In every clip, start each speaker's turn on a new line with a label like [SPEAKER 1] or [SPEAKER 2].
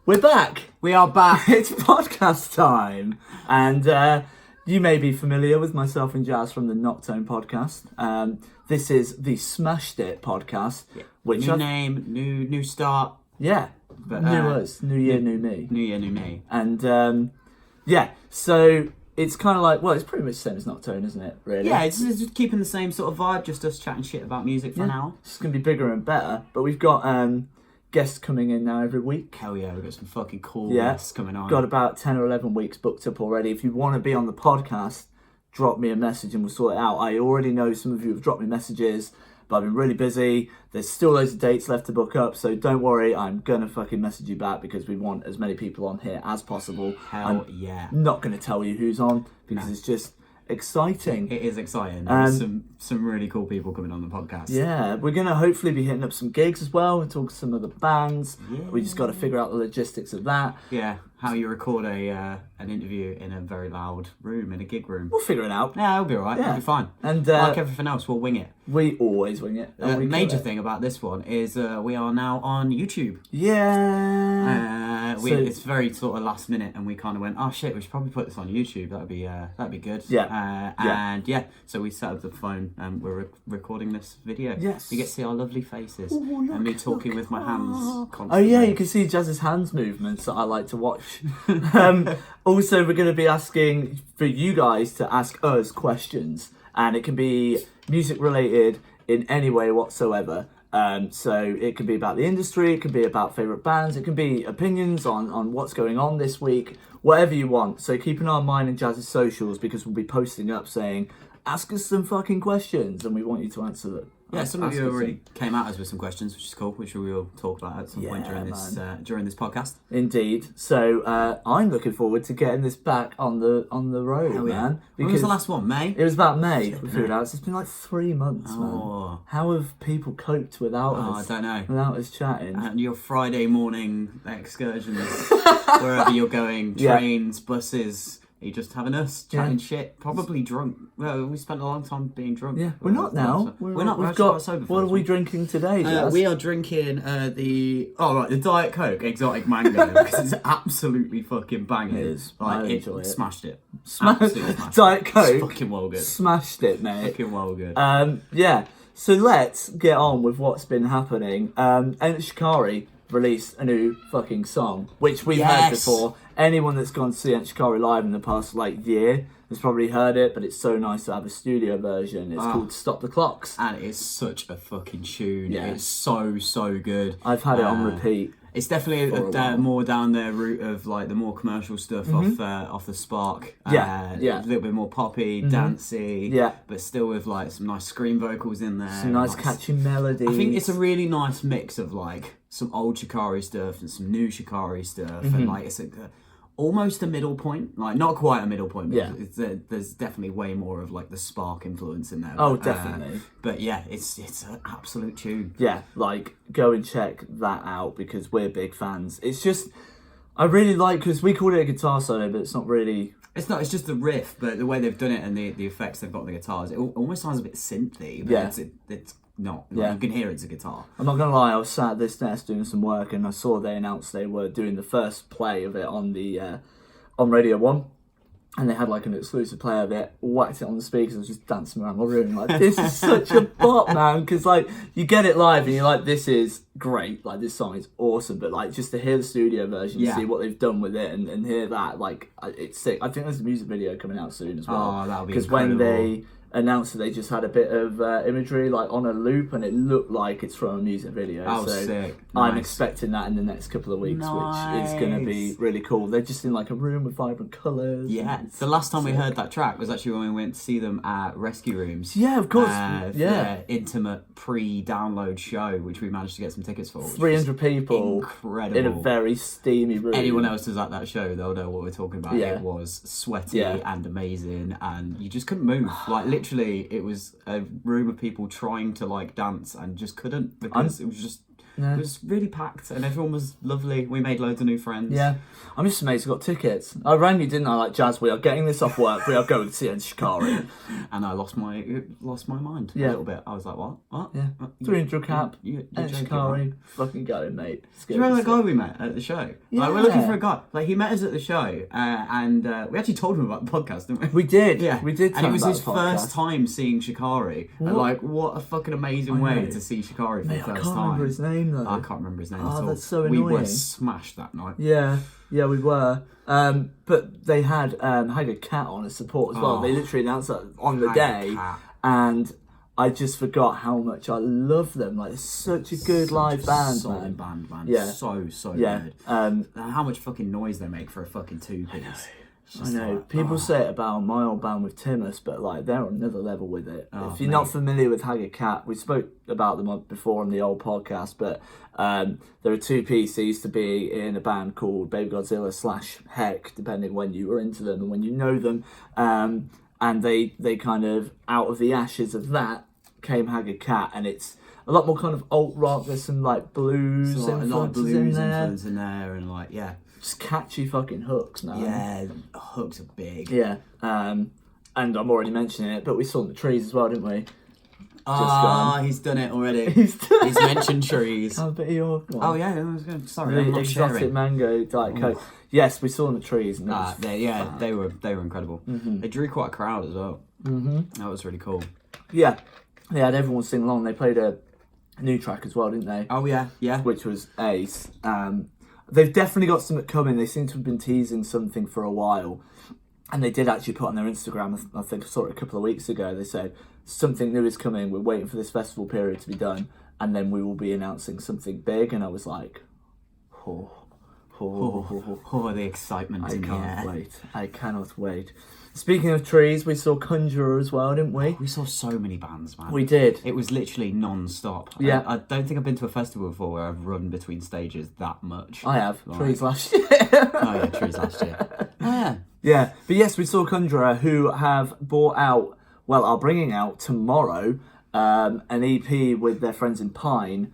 [SPEAKER 1] We're back.
[SPEAKER 2] We are back.
[SPEAKER 1] It's podcast time. And you may be familiar with myself and Jazz from the Noctone podcast. This is the Smashed It podcast.
[SPEAKER 2] Yeah.
[SPEAKER 1] Which
[SPEAKER 2] new name, new start.
[SPEAKER 1] Yeah.
[SPEAKER 2] But,
[SPEAKER 1] new us. New year, new me.
[SPEAKER 2] New year, new me.
[SPEAKER 1] And yeah, so it's kind of like, well, it's pretty much the same as Noctone, isn't it, really?
[SPEAKER 2] Yeah, it's just keeping the same sort of vibe, just us chatting shit about music for now.
[SPEAKER 1] It's going to be bigger and better. But we've got guests coming in now every week.
[SPEAKER 2] Hell yeah, we've got some fucking cool guests coming on.
[SPEAKER 1] Got about 10 or 11 weeks booked up already. If you want to be on the podcast, drop me a message and we'll sort it out. I already know some of you have dropped me messages, but I've been really busy. There's still loads of dates left to book up, so don't worry, I'm gonna fucking message you back because we want as many people on here as possible.
[SPEAKER 2] Yeah.
[SPEAKER 1] I'm not gonna tell you who's on because it's just exciting.
[SPEAKER 2] It is exciting. There's some really cool people coming on the podcast.
[SPEAKER 1] Yeah, we're gonna hopefully be hitting up some gigs as well and talk to some other bands.
[SPEAKER 2] Yeah.
[SPEAKER 1] We just got to figure out the logistics of that.
[SPEAKER 2] Yeah, how you record an interview in a very loud room, in a gig room.
[SPEAKER 1] We'll figure it out.
[SPEAKER 2] Yeah, it'll be alright.
[SPEAKER 1] Yeah.
[SPEAKER 2] It'll be fine.
[SPEAKER 1] And
[SPEAKER 2] like everything else, we'll wing it.
[SPEAKER 1] We always wing it.
[SPEAKER 2] The major thing about this one is we are now on YouTube.
[SPEAKER 1] Yeah.
[SPEAKER 2] It's very sort of last minute, and we kind of went, oh shit, we should probably put this on YouTube. That'd be good.
[SPEAKER 1] Yeah.
[SPEAKER 2] So we set up the phone and we're recording this video.
[SPEAKER 1] Yes.
[SPEAKER 2] You get to see our lovely faces
[SPEAKER 1] Ooh,
[SPEAKER 2] and me talking with my hands constantly.
[SPEAKER 1] Oh yeah, you can see Jazz's hands movements that I like to watch. Also, we're going to be asking for you guys to ask us questions, and it can be music related in any way whatsoever. So it can be about the industry, it can be about favourite bands, it can be opinions on what's going on this week, whatever you want. So keep an eye on mine and Jazz's socials because we'll be posting up saying, ask us some fucking questions and we want you to answer them.
[SPEAKER 2] Yeah, some of you already came at us with some questions, which is cool, which we will talk about at some point during this podcast.
[SPEAKER 1] Indeed. So I'm looking forward to getting this back on the road, man.
[SPEAKER 2] When was the last one? May?
[SPEAKER 1] It was about May. We figured out. It's been like 3 months, man.
[SPEAKER 2] Oh.
[SPEAKER 1] How have people coped without us?
[SPEAKER 2] I don't know.
[SPEAKER 1] Without us chatting.
[SPEAKER 2] And your Friday morning excursions, wherever you're going, trains, buses. You're just having us chatting shit, probably drunk. Well, we spent a long time being drunk.
[SPEAKER 1] Yeah, we're not now.
[SPEAKER 2] We're not.
[SPEAKER 1] We've got. What are we drinking today?
[SPEAKER 2] We are drinking the Diet Coke Exotic Mango because it's absolutely fucking banging.
[SPEAKER 1] It is.
[SPEAKER 2] Like,
[SPEAKER 1] I enjoy it.
[SPEAKER 2] Smashed it.
[SPEAKER 1] Diet Coke.
[SPEAKER 2] It's fucking well good.
[SPEAKER 1] Smashed it, mate.
[SPEAKER 2] Fucking well good.
[SPEAKER 1] Yeah. So let's get on with what's been happening. And Shikari released a new fucking song, which we've heard before. Anyone that's gone to see Shikari live in the past year has probably heard it, but it's so nice to have a studio version. It's called Stop the Clocks.
[SPEAKER 2] And it is such a fucking tune.
[SPEAKER 1] Yeah.
[SPEAKER 2] It's so good.
[SPEAKER 1] I've had it on repeat.
[SPEAKER 2] It's definitely more down their route of like the more commercial stuff off the Spark. A little bit more poppy, dancey.
[SPEAKER 1] Yeah.
[SPEAKER 2] But still with like some nice scream vocals in there.
[SPEAKER 1] Some nice catchy melodies.
[SPEAKER 2] I think it's a really nice mix of like some old Shikari stuff and some new Shikari stuff, and like it's almost a middle point, like not quite a middle point, but there's definitely way more of like the Spark influence in there.
[SPEAKER 1] Oh, definitely.
[SPEAKER 2] But yeah, it's an absolute tune.
[SPEAKER 1] Yeah, like go and check that out because we're big fans. It's just, I really like, because we called it a guitar solo, but it's not really.
[SPEAKER 2] It's not. It's just the riff, but the way they've done it and the effects they've got on the guitars, it almost sounds a bit synthy. But it's not. Like, you can hear it's a guitar.
[SPEAKER 1] I'm not gonna lie. I was sat at this desk doing some work, and I saw they announced they were doing the first play of it on the on Radio 1, and they had like an exclusive play of it. Whacked it on the speakers. I was just dancing around my room like, this is such a bop, man. Because like you get it live, and you're like, this is great. Like this song is awesome. But like just to hear the studio version, see what they've done with it, and hear that, like it's sick. I think there's a music video coming out soon as well.
[SPEAKER 2] Oh, that'll be
[SPEAKER 1] because when they announced that they just had a bit of imagery like on a loop, and it looked like it's from a music video.
[SPEAKER 2] Oh,
[SPEAKER 1] so
[SPEAKER 2] sick.
[SPEAKER 1] I'm expecting that in the next couple of weeks, which is going to be really cool. They're just in like a room with vibrant colours.
[SPEAKER 2] Yeah, the last time we heard that track was actually when we went to see them at Rescue Rooms.
[SPEAKER 1] Yeah, of course.
[SPEAKER 2] Their intimate pre-download show, which we managed to get some tickets for.
[SPEAKER 1] 300 people.
[SPEAKER 2] Incredible.
[SPEAKER 1] In a very steamy room.
[SPEAKER 2] Anyone else who's at that show, they'll know what we're talking about.
[SPEAKER 1] Yeah.
[SPEAKER 2] It was sweaty and amazing, and you just couldn't move. Like literally, it was a room of people trying to like dance and just couldn't because it was just
[SPEAKER 1] No.
[SPEAKER 2] It was really packed, and everyone was lovely. We made loads of new friends.
[SPEAKER 1] Yeah. I'm just amazed I got tickets. I rang you, didn't I? Like, Jazz, we are getting this off work. We are going to see Shikari.
[SPEAKER 2] And I lost my mind a
[SPEAKER 1] Yeah.
[SPEAKER 2] little bit. I was like, what?
[SPEAKER 1] Yeah. 300 cap.
[SPEAKER 2] You're
[SPEAKER 1] And
[SPEAKER 2] joking,
[SPEAKER 1] Shikari.
[SPEAKER 2] right?
[SPEAKER 1] Fucking going, mate.
[SPEAKER 2] Do you remember that guy we met at the show?
[SPEAKER 1] Yeah.
[SPEAKER 2] Like, we're looking for a guy. Like, he met us at the show, and we actually told him about the podcast, didn't we?
[SPEAKER 1] We did.
[SPEAKER 2] Yeah,
[SPEAKER 1] We did.
[SPEAKER 2] And it was
[SPEAKER 1] talk
[SPEAKER 2] his
[SPEAKER 1] about the podcast.
[SPEAKER 2] first time seeing Shikari. And like, what a fucking amazing way
[SPEAKER 1] know.
[SPEAKER 2] to see Shikari for
[SPEAKER 1] Mate,
[SPEAKER 2] the
[SPEAKER 1] I
[SPEAKER 2] first
[SPEAKER 1] can't
[SPEAKER 2] time.
[SPEAKER 1] remember his name, though.
[SPEAKER 2] I can't remember his name
[SPEAKER 1] Oh,
[SPEAKER 2] at all.
[SPEAKER 1] that's so
[SPEAKER 2] We were
[SPEAKER 1] annoying.
[SPEAKER 2] smashed that night.
[SPEAKER 1] Yeah, we were. But they had Haggard Cat on as support as well.
[SPEAKER 2] Oh.
[SPEAKER 1] They literally announced that on the
[SPEAKER 2] Haggard
[SPEAKER 1] day,
[SPEAKER 2] Cat.
[SPEAKER 1] and I just forgot how much I love them. Like, it's such a good live band,
[SPEAKER 2] solid
[SPEAKER 1] man.
[SPEAKER 2] band.
[SPEAKER 1] Yeah.
[SPEAKER 2] So
[SPEAKER 1] Yeah,
[SPEAKER 2] good. And how much fucking noise they make for a fucking two-piece.
[SPEAKER 1] I know. People say it about my old band with Timus, but like they're on another level with it. If you're not familiar with Haggard Cat, we spoke about them before on the old podcast, but they're a two-piece. They used to be in a band called Baby Godzilla / Heck, depending when you were into them and when you know them. And they kind of, out of the ashes of that, came Haggard Cat, and it's a lot more kind of alt rock. There's some like blues
[SPEAKER 2] a lot of
[SPEAKER 1] influences
[SPEAKER 2] blues
[SPEAKER 1] in there.
[SPEAKER 2] influence in there, and like, yeah.
[SPEAKER 1] Just catchy fucking hooks, man.
[SPEAKER 2] Yeah, the hooks are big.
[SPEAKER 1] Yeah. And I'm already mentioning it, but we saw the trees as well, didn't we?
[SPEAKER 2] He's done it already.
[SPEAKER 1] He's
[SPEAKER 2] mentioned trees.
[SPEAKER 1] Have a bit of your one.
[SPEAKER 2] Oh yeah, I was good. Sorry,
[SPEAKER 1] The
[SPEAKER 2] I'm not
[SPEAKER 1] exotic
[SPEAKER 2] sharing.
[SPEAKER 1] mango Diet Coke. Yes, we saw the trees. And it was
[SPEAKER 2] They were incredible. They drew quite a crowd as well. That was really cool.
[SPEAKER 1] yeah, they had everyone sing along. They played a new track as well, didn't they?
[SPEAKER 2] Oh yeah,
[SPEAKER 1] Which was ace. They've definitely got something coming. They seem to have been teasing something for a while. And they did actually put on their Instagram, I think I saw it a couple of weeks ago, they said, something new is coming, we're waiting for this festival period to be done, and then we will be announcing something big. And I was like,
[SPEAKER 2] the excitement in the air.
[SPEAKER 1] wait. I cannot wait. Speaking of trees, we saw Conjurer as well, didn't we?
[SPEAKER 2] We saw so many bands, man.
[SPEAKER 1] We did.
[SPEAKER 2] It was literally non-stop.
[SPEAKER 1] Yeah.
[SPEAKER 2] I don't think I've been to a festival before where I've run between stages that much.
[SPEAKER 1] I have.
[SPEAKER 2] Like-
[SPEAKER 1] Trees last year.
[SPEAKER 2] Oh yeah, Trees last year. Oh yeah.
[SPEAKER 1] Yeah, but yes, we saw Conjurer, who have brought out, well, are bringing out tomorrow, an EP with their friends in Pine.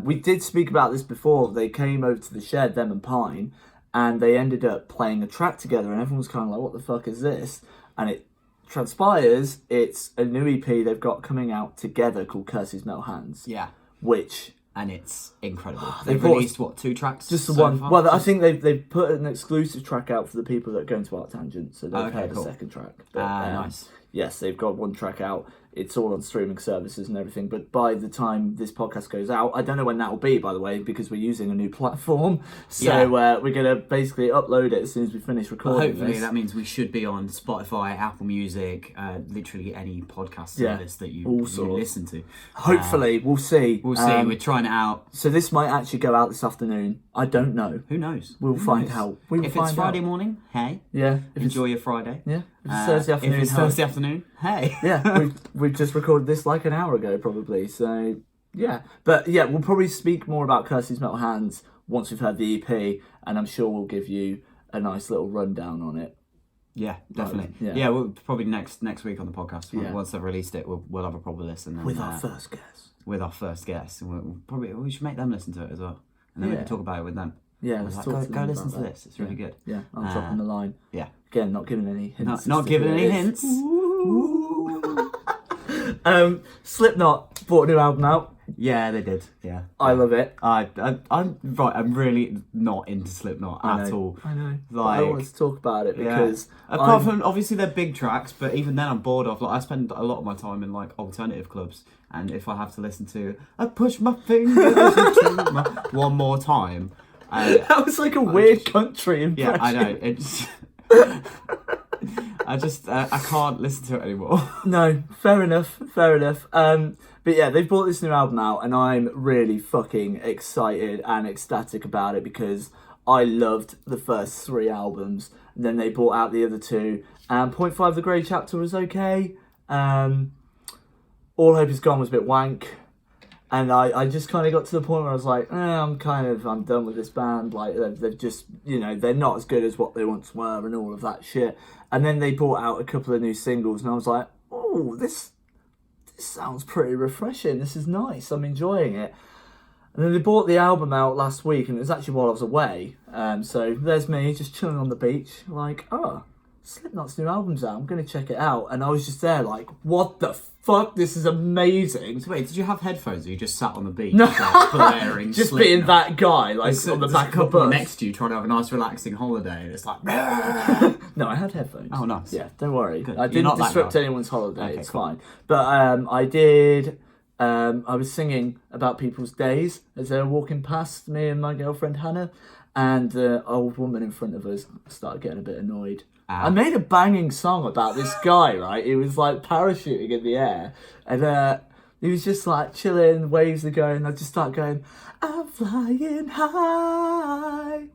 [SPEAKER 1] We did speak about this before. They came over to the shed, them and Pine, and they ended up playing a track together, and everyone was kind of like, what the fuck is this? And it transpires, it's a new EP they've got coming out together called Curses Metal Hands.
[SPEAKER 2] Yeah.
[SPEAKER 1] Which...
[SPEAKER 2] And it's incredible.
[SPEAKER 1] They
[SPEAKER 2] They've
[SPEAKER 1] brought-
[SPEAKER 2] released, what, 2 tracks?
[SPEAKER 1] Just the
[SPEAKER 2] so
[SPEAKER 1] one.
[SPEAKER 2] far?
[SPEAKER 1] Well, I think they've put an exclusive track out for the people that are going to Art Tangent, so they've
[SPEAKER 2] Okay,
[SPEAKER 1] heard
[SPEAKER 2] cool.
[SPEAKER 1] a second track. But,
[SPEAKER 2] Nice.
[SPEAKER 1] Yes, they've got one track out. It's all on streaming services and everything. But by the time this podcast goes out, I don't know when that will be, by the way, because we're using a new platform. So
[SPEAKER 2] Yeah.
[SPEAKER 1] we're going to basically upload it as soon as we finish
[SPEAKER 2] But
[SPEAKER 1] recording
[SPEAKER 2] hopefully
[SPEAKER 1] this.
[SPEAKER 2] that means we should be on Spotify, Apple Music, literally any podcast
[SPEAKER 1] Yeah,
[SPEAKER 2] service that you
[SPEAKER 1] all sorts.
[SPEAKER 2] listen to.
[SPEAKER 1] Hopefully, we'll see.
[SPEAKER 2] We'll see. We're trying it out.
[SPEAKER 1] So this might actually go out this afternoon. I don't know.
[SPEAKER 2] Who knows?
[SPEAKER 1] We'll
[SPEAKER 2] Who
[SPEAKER 1] find
[SPEAKER 2] knows?
[SPEAKER 1] out. We will
[SPEAKER 2] If
[SPEAKER 1] find
[SPEAKER 2] it's Friday
[SPEAKER 1] out.
[SPEAKER 2] morning, hey,
[SPEAKER 1] Yeah. If it's,
[SPEAKER 2] enjoy your Friday.
[SPEAKER 1] yeah. If it's Thursday afternoon.
[SPEAKER 2] If it's
[SPEAKER 1] how-
[SPEAKER 2] Thursday afternoon, hey.
[SPEAKER 1] Yeah, we've just recorded this like an hour ago, probably. So, yeah. But, yeah, we'll probably speak more about Curses Metal Hands once we've heard the EP, and I'm sure we'll give you a nice little rundown on it.
[SPEAKER 2] Yeah, definitely.
[SPEAKER 1] Yeah.
[SPEAKER 2] Yeah, we'll probably next week on the podcast.
[SPEAKER 1] Yeah.
[SPEAKER 2] Once they've released it, we'll have a proper listen. And,
[SPEAKER 1] With our first guest.
[SPEAKER 2] with our first guest. And we should make them listen to it as well. And then we
[SPEAKER 1] Yeah.
[SPEAKER 2] can talk about it with them.
[SPEAKER 1] Yeah,
[SPEAKER 2] I
[SPEAKER 1] let's
[SPEAKER 2] was
[SPEAKER 1] talk
[SPEAKER 2] like,
[SPEAKER 1] to
[SPEAKER 2] go
[SPEAKER 1] them
[SPEAKER 2] listen
[SPEAKER 1] about
[SPEAKER 2] to
[SPEAKER 1] that.
[SPEAKER 2] this. It's really good.
[SPEAKER 1] Yeah, I'll drop them the line.
[SPEAKER 2] Yeah.
[SPEAKER 1] Again, not giving any hints.
[SPEAKER 2] Not
[SPEAKER 1] as to
[SPEAKER 2] giving
[SPEAKER 1] who
[SPEAKER 2] any
[SPEAKER 1] it is.
[SPEAKER 2] hints.
[SPEAKER 1] Slipknot brought a new album out.
[SPEAKER 2] Yeah, they did. Yeah.
[SPEAKER 1] I love it.
[SPEAKER 2] I'm right. I'm really not into Slipknot at all.
[SPEAKER 1] I know. But I
[SPEAKER 2] Like-
[SPEAKER 1] wanted to talk about it
[SPEAKER 2] Yeah.
[SPEAKER 1] because
[SPEAKER 2] Apart from obviously they're big tracks, but even then I'm bored of. Like I spend a lot of my time in like alternative clubs, and if I have to listen to "I Push My Fingers into My" one more time,
[SPEAKER 1] that was like a weird country impression.
[SPEAKER 2] yeah, I know. It's I can't listen to it anymore.
[SPEAKER 1] No, fair enough. But yeah, they've brought this new album out, and I'm really fucking excited and ecstatic about it because I loved the first 3 albums. And then they brought out the other 2. And Point 5 The Grey Chapter was okay. All Hope Is Gone was a bit wank. And I just kind of got to the point where I was like, I'm done with this band. Like, they've just, they're not as good as what they once were and all of that shit. And then they brought out a couple of new singles, and I was like, oh, this sounds pretty refreshing. This is nice. I'm enjoying it. And then they bought the album out last week, and it was actually while I was away. So there's me just chilling on the beach, like, oh, Slipknot's new album's out. I'm going to check it out. And I was just there like, what the fuck? This is amazing.
[SPEAKER 2] So wait, did you have headphones or you just sat on the beach?
[SPEAKER 1] No.
[SPEAKER 2] Like, blaring
[SPEAKER 1] just
[SPEAKER 2] Slipknot?
[SPEAKER 1] being that guy, like on the back of the bus.
[SPEAKER 2] Next to you trying to have a nice relaxing holiday. And it's like...
[SPEAKER 1] No, I had headphones.
[SPEAKER 2] Oh, nice.
[SPEAKER 1] Yeah, don't worry.
[SPEAKER 2] Good.
[SPEAKER 1] I didn't disrupt anyone's holiday.
[SPEAKER 2] Okay,
[SPEAKER 1] it's
[SPEAKER 2] cool.
[SPEAKER 1] fine. But I did... I was singing about people's days as they were walking past me and my girlfriend Hannah, and the old woman in front of us started getting a bit annoyed. I made a banging song about this guy, right? He was like parachuting in the air, and he was just like chilling, waves are going, and I just started going, I'm flying high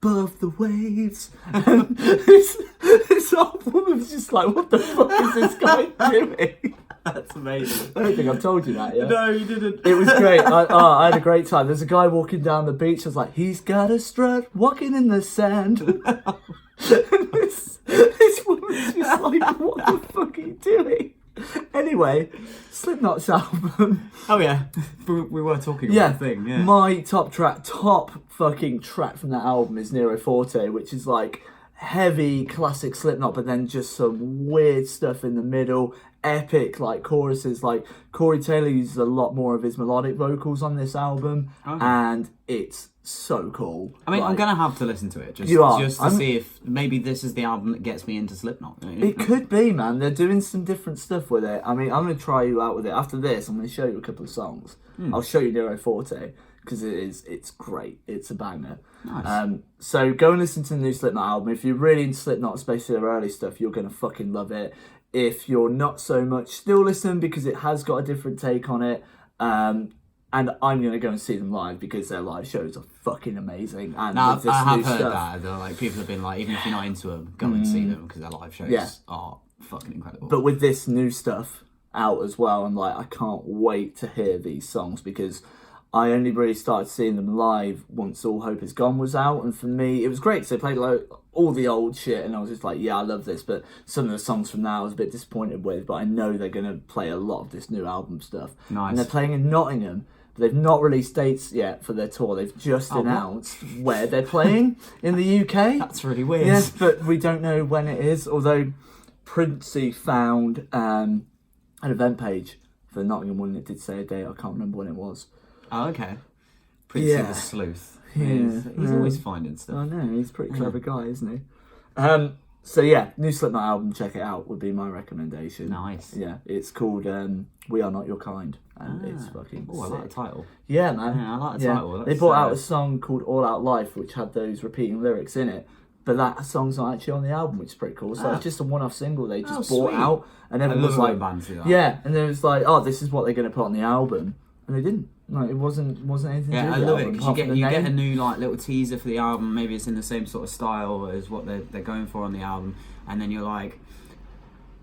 [SPEAKER 1] above the waves. And this old woman was just like, what the fuck is this guy doing?
[SPEAKER 2] That's amazing.
[SPEAKER 1] I don't think I've told you that yet.
[SPEAKER 2] No, you didn't.
[SPEAKER 1] It was great. I had a great time. There's a guy walking down the beach. I was like, he's got a strut walking in the sand. this woman's just like, what the fuck are you doing? Anyway, Slipknot's album.
[SPEAKER 2] Oh yeah, we were talking about the thing. Yeah.
[SPEAKER 1] My top fucking track from that album is Nero Forte, which is like heavy classic Slipknot, but then just some weird stuff in the middle. Epic like choruses. Like Corey Taylor uses a lot more of his melodic vocals on this album, and it's so cool.
[SPEAKER 2] I mean,
[SPEAKER 1] like,
[SPEAKER 2] I'm gonna have to listen to it just to see if maybe this is the album that gets me into Slipknot.
[SPEAKER 1] It could be, man. They're doing some different stuff with it. I mean, I'm gonna try you out with it after this. I'm gonna show you a couple of songs. I'll show you Nero Forte because it's great. It's a banger.
[SPEAKER 2] Nice.
[SPEAKER 1] So go and listen to the new Slipknot album. If you're really into Slipknot, especially their early stuff, you're gonna fucking love it. If you're not so much, still listen because it has got a different take on it. And I'm going to go and see them live because their live shows are fucking amazing. And
[SPEAKER 2] I
[SPEAKER 1] with this
[SPEAKER 2] have
[SPEAKER 1] new
[SPEAKER 2] heard
[SPEAKER 1] stuff,
[SPEAKER 2] that. Like, people have been like, even if you're not into them, go and see them because their live shows are fucking incredible.
[SPEAKER 1] But with this new stuff out as well, I'm like, I can't wait to hear these songs because I only really started seeing them live once All Hope Is Gone was out. And for me, it was great because they played like all the old shit and I was just like, yeah, I love this. But some of the songs from now I was a bit disappointed with, but I know they're going to play a lot of this new album stuff.
[SPEAKER 2] Nice.
[SPEAKER 1] And they're playing in Nottingham, but they've not released dates yet for their tour. They've just announced where they're playing in the UK.
[SPEAKER 2] That's really weird.
[SPEAKER 1] Yes, but we don't know when it is, although Princey found an event page for the Nottingham one that did say a date. I can't remember when it was.
[SPEAKER 2] Oh, okay. Princey the sleuth.
[SPEAKER 1] Yeah.
[SPEAKER 2] He's always finding stuff.
[SPEAKER 1] I know, he's a pretty clever guy, isn't he? So yeah, new Slipknot album, check it out, would be my recommendation.
[SPEAKER 2] Nice.
[SPEAKER 1] Yeah, it's called We Are Not Your Kind, and it's fucking
[SPEAKER 2] Oh, I
[SPEAKER 1] sick.
[SPEAKER 2] like the title.
[SPEAKER 1] Yeah, man.
[SPEAKER 2] Yeah, I like the title.
[SPEAKER 1] They brought out a song called All Out Life, which had those repeating lyrics in it, but that song's not actually on the album, which is pretty cool. So it's just a one-off single they just brought
[SPEAKER 2] sweet.
[SPEAKER 1] out, and everyone was like,
[SPEAKER 2] bands do that.
[SPEAKER 1] yeah, and then it was like, oh, this is what they're going to put on the album, and they didn't. Like, it wasn't anything to do
[SPEAKER 2] Yeah,
[SPEAKER 1] with
[SPEAKER 2] I
[SPEAKER 1] the
[SPEAKER 2] love it
[SPEAKER 1] album,
[SPEAKER 2] because
[SPEAKER 1] apart
[SPEAKER 2] you
[SPEAKER 1] from the
[SPEAKER 2] get a
[SPEAKER 1] name.
[SPEAKER 2] new like little teaser for the album. Maybe it's in the same sort of style as what they're going for on the album, and then you're like,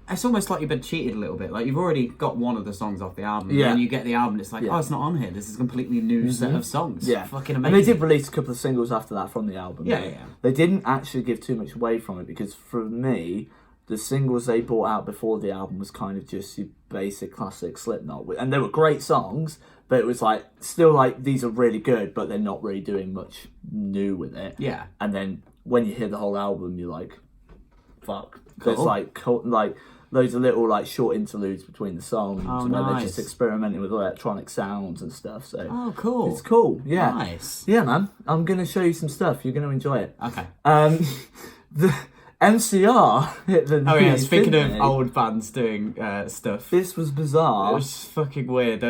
[SPEAKER 2] it's almost like you've been cheated a little bit. Like you've already got one of the songs off the album, and then you get the album, and it's like, oh, it's not on here. This is a completely new set of songs.
[SPEAKER 1] Yeah,
[SPEAKER 2] fucking amazing.
[SPEAKER 1] And they did release a couple of singles after that from the album.
[SPEAKER 2] Yeah.
[SPEAKER 1] They didn't actually give too much away from it because for me, the singles they brought out before the album was kind of just your basic classic Slipknot, and they were great songs, but it was like still like these are really good, but they're not really doing much new with it.
[SPEAKER 2] Yeah.
[SPEAKER 1] And then when you hear the whole album, you're like, fuck.
[SPEAKER 2] Cool.
[SPEAKER 1] There's like loads of little like short interludes between the songs where they're just
[SPEAKER 2] nice.
[SPEAKER 1] experimenting with electronic sounds and stuff. So
[SPEAKER 2] Oh, cool.
[SPEAKER 1] it's cool. Yeah.
[SPEAKER 2] Nice.
[SPEAKER 1] Yeah, man. I'm gonna show you some stuff. You're gonna enjoy it.
[SPEAKER 2] Okay.
[SPEAKER 1] The MCR hit the
[SPEAKER 2] Oh yeah,
[SPEAKER 1] news,
[SPEAKER 2] speaking of
[SPEAKER 1] didn't they?
[SPEAKER 2] old bands doing stuff,
[SPEAKER 1] This was bizarre.
[SPEAKER 2] it was fucking weird.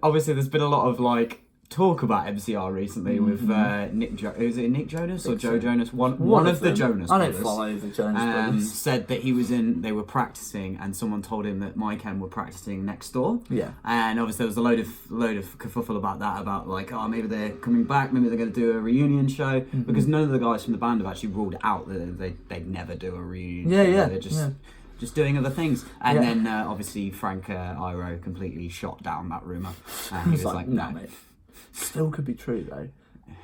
[SPEAKER 2] Obviously, there's been a lot of like talk about MCR recently with is it Nick Jonas or Joe Jonas? One of the
[SPEAKER 1] them.
[SPEAKER 2] Jonas
[SPEAKER 1] I
[SPEAKER 2] brothers.
[SPEAKER 1] don't follow the Jonas Brothers.
[SPEAKER 2] Said that they were practicing, and someone told him that Mike and were practicing next door.
[SPEAKER 1] Yeah.
[SPEAKER 2] And obviously there was a load of kerfuffle about that, about like, oh, maybe they're coming back, maybe they're going to do a reunion show, because none of the guys from the band have actually ruled out that they'd never do a reunion show.
[SPEAKER 1] Yeah.
[SPEAKER 2] They're just doing other things. And then obviously Frank Iroh completely shot down that rumour. And he was like, no.
[SPEAKER 1] mate. Still could be true though.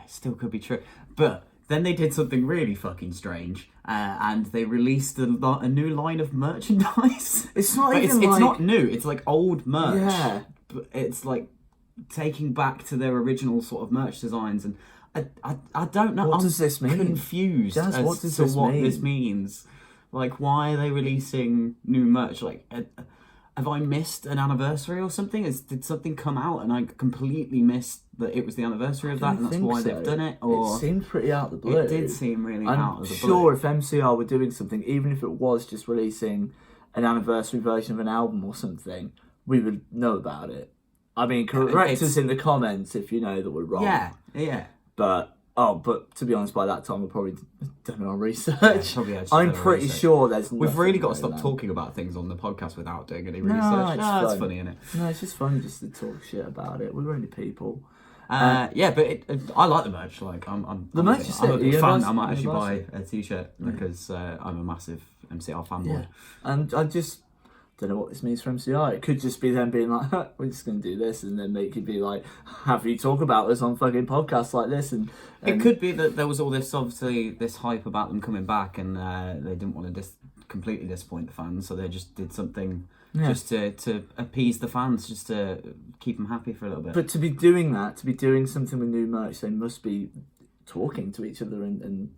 [SPEAKER 2] Still could be true. But then they did something really fucking strange, and they released a new line of merchandise.
[SPEAKER 1] It's not
[SPEAKER 2] But
[SPEAKER 1] even
[SPEAKER 2] it's
[SPEAKER 1] like...
[SPEAKER 2] not new. It's like old merch.
[SPEAKER 1] Yeah.
[SPEAKER 2] But it's like taking back to their original sort of merch designs, and I don't know.
[SPEAKER 1] What does this mean?
[SPEAKER 2] Confused
[SPEAKER 1] Jazz,
[SPEAKER 2] as
[SPEAKER 1] what does
[SPEAKER 2] to
[SPEAKER 1] this
[SPEAKER 2] what
[SPEAKER 1] mean?
[SPEAKER 2] this means. Like, why are they releasing new merch? Like, have I missed an anniversary or something? Did something come out and I completely missed that it was the anniversary of that, and that's why they've done it? Or
[SPEAKER 1] it seemed pretty out of the blue.
[SPEAKER 2] It did seem really out of the blue.
[SPEAKER 1] I'm sure if MCR were doing something, even if it was just releasing an anniversary version of an album or something, we would know about it. I mean, correct us in the comments if you know that we're wrong.
[SPEAKER 2] Yeah.
[SPEAKER 1] But to be honest, by that time we've probably done our research. I'm pretty sure
[SPEAKER 2] we've really got to stop talking about things on the podcast without doing any research. It's funny, isn't it?
[SPEAKER 1] No, it's just funny just to talk shit about it. We're only people.
[SPEAKER 2] Yeah, but I like the merch. Like, I'm a big fan. I might actually buy a t-shirt because I'm a massive MCR fanboy.
[SPEAKER 1] Yeah. And I just don't know what this means for MCR. It could just be them being like, we're just going to do this, and then make you be like, have you talk about us on fucking podcasts like this? And
[SPEAKER 2] it could be that there was all this, obviously, this hype about them coming back, and they didn't want to completely disappoint the fans, so they just did something just to appease the fans, just to keep them happy for a little bit.
[SPEAKER 1] But to be doing that, to be doing something with new merch, they must be talking to each other and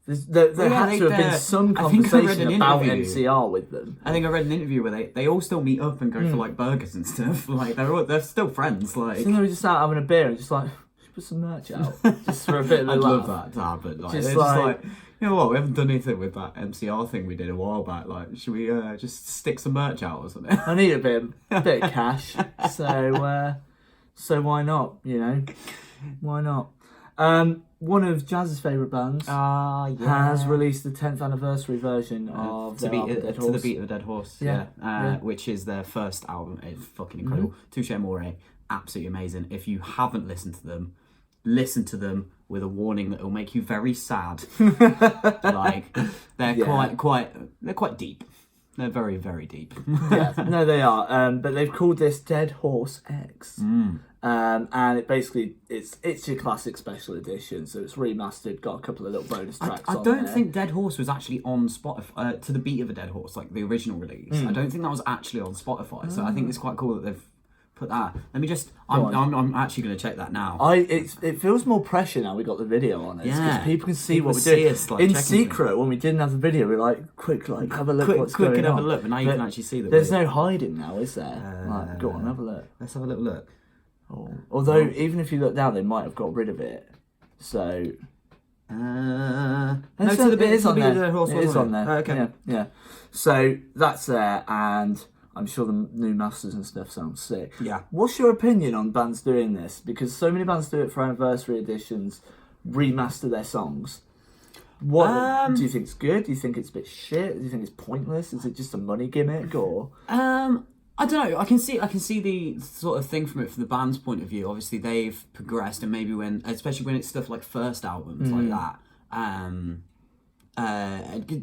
[SPEAKER 1] there had to have been some conversation about MCR with them.
[SPEAKER 2] I think I read an interview where they all still meet up and go for like burgers and stuff. Like they're still friends. Like,
[SPEAKER 1] so they were just out having a beer and just like, put some merch out just for a bit of a
[SPEAKER 2] I'd
[SPEAKER 1] laugh.
[SPEAKER 2] love that to happen. Like, just like, you know what, we haven't done anything with that MCR thing we did a while back. Like, should we just stick some merch out or something?
[SPEAKER 1] I need a bit of cash, so why not? You know, why not? One of Jazz's favourite bands has released the 10th anniversary version of
[SPEAKER 2] To the Beat of a Dead Horse, which is their first album. It's fucking incredible. Touche Amore, absolutely amazing. If you haven't listened to them, listen to them with a warning that it'll make you very sad. Like, they're quite deep. They're very, very deep.
[SPEAKER 1] No, they are. But they've called this Dead Horse X. And it's your classic special edition, so it's remastered, got a couple of little bonus tracks
[SPEAKER 2] I don't think Dead Horse was actually on Spotify, To the Beat of a Dead Horse, like the original release. I don't think that was actually on Spotify, so I think it's quite cool that they've put that. Let me just, I'm actually going to check that now.
[SPEAKER 1] It feels more pressure now we got the video on it, because people can see what we're doing.
[SPEAKER 2] Us, like,
[SPEAKER 1] in secret, when we didn't have the video, we're like, quick, like, have a look what's going on.
[SPEAKER 2] Quick and have a look, but now you can actually see the
[SPEAKER 1] There's no hiding now, is there? Go on, have a look.
[SPEAKER 2] Let's have a little look.
[SPEAKER 1] Although, even if you look down, they might have got rid of it. So...
[SPEAKER 2] No, it is on there.
[SPEAKER 1] It is on there.
[SPEAKER 2] Okay.
[SPEAKER 1] Yeah. So, that's there, and I'm sure the new masters and stuff sound sick.
[SPEAKER 2] Yeah.
[SPEAKER 1] What's your opinion on bands doing this? Because so many bands do it for anniversary editions, remaster their songs. What do you think it's good? Do you think it's a bit shit? Do you think it's pointless? Is it just a money gimmick, or...?
[SPEAKER 2] I don't know. I can see the sort of thing from it from the band's point of view. Obviously, they've progressed, and maybe especially when it's stuff like first albums like that,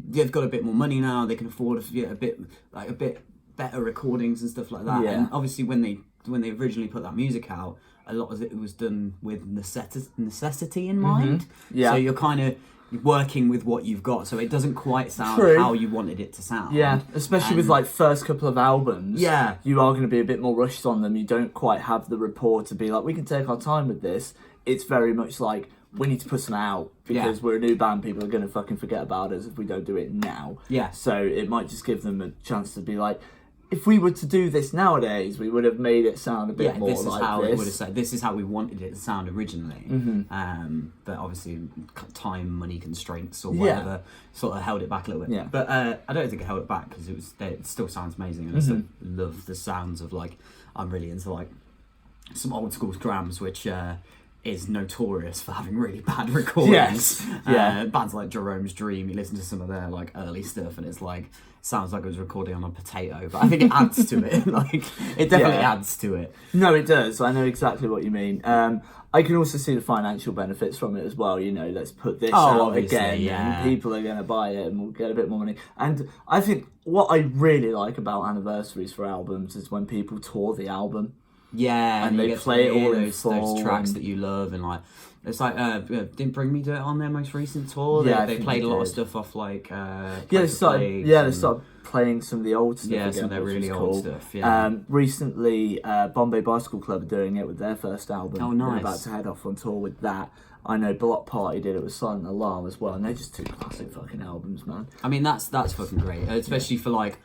[SPEAKER 2] they've got a bit more money now. They can afford a bit better recordings and stuff like that. Yeah. And obviously, when they originally put that music out, a lot of it was done with necessity in mind. Yeah. So you're kind of working with what you've got, so it doesn't quite sound how you wanted it to sound.
[SPEAKER 1] Yeah, especially with like first couple of albums.
[SPEAKER 2] Yeah,
[SPEAKER 1] you are going to be a bit more rushed on them. You don't quite have the rapport to be like, we can take our time with this. It's very much like, we need to put some out because we're a new band. People are going to fucking forget about us if we don't do it now. Yeah. So it might just give them a chance to be like, if we were to do this nowadays, we would have made it sound a bit more like this. This is how it would have said.
[SPEAKER 2] This is how we wanted it to sound originally. But obviously, time, money constraints, or whatever, sort of held it back a little bit. Yeah. But I don't think it held it back because it still sounds amazing, and I still love the sounds of, like, I'm really into like some old school drums, which is notorious for having really bad recordings. Yes. Bands like Jerome's Dream, you listen to some of their like early stuff, and it's like, sounds like it was recording on a potato, but I think it adds to it. Like, it definitely adds to it.
[SPEAKER 1] No, it does. I know exactly what you mean. I can also see the financial benefits from it as well. You know, let's put this out again, and people are going to buy it, and we'll get a bit more money. And I think what I really like about anniversaries for albums is when people tour the album.
[SPEAKER 2] Yeah,
[SPEAKER 1] and they play all
[SPEAKER 2] those tracks that you love, and like It's like didn't Bring Me to it on their most recent tour.
[SPEAKER 1] Yeah,
[SPEAKER 2] they played a lot of stuff off like
[SPEAKER 1] they started playing some of the old stuff.
[SPEAKER 2] Yeah,
[SPEAKER 1] again,
[SPEAKER 2] some of their really
[SPEAKER 1] cool.
[SPEAKER 2] old stuff. Yeah.
[SPEAKER 1] Recently, Bombay Bicycle Club are doing it with their first album.
[SPEAKER 2] Oh, nice.
[SPEAKER 1] They're about to head off on tour with that. I know Block Party did it with Silent Alarm as well, and they're just two classic fucking albums, man.
[SPEAKER 2] I mean, that's fucking great, especially for like.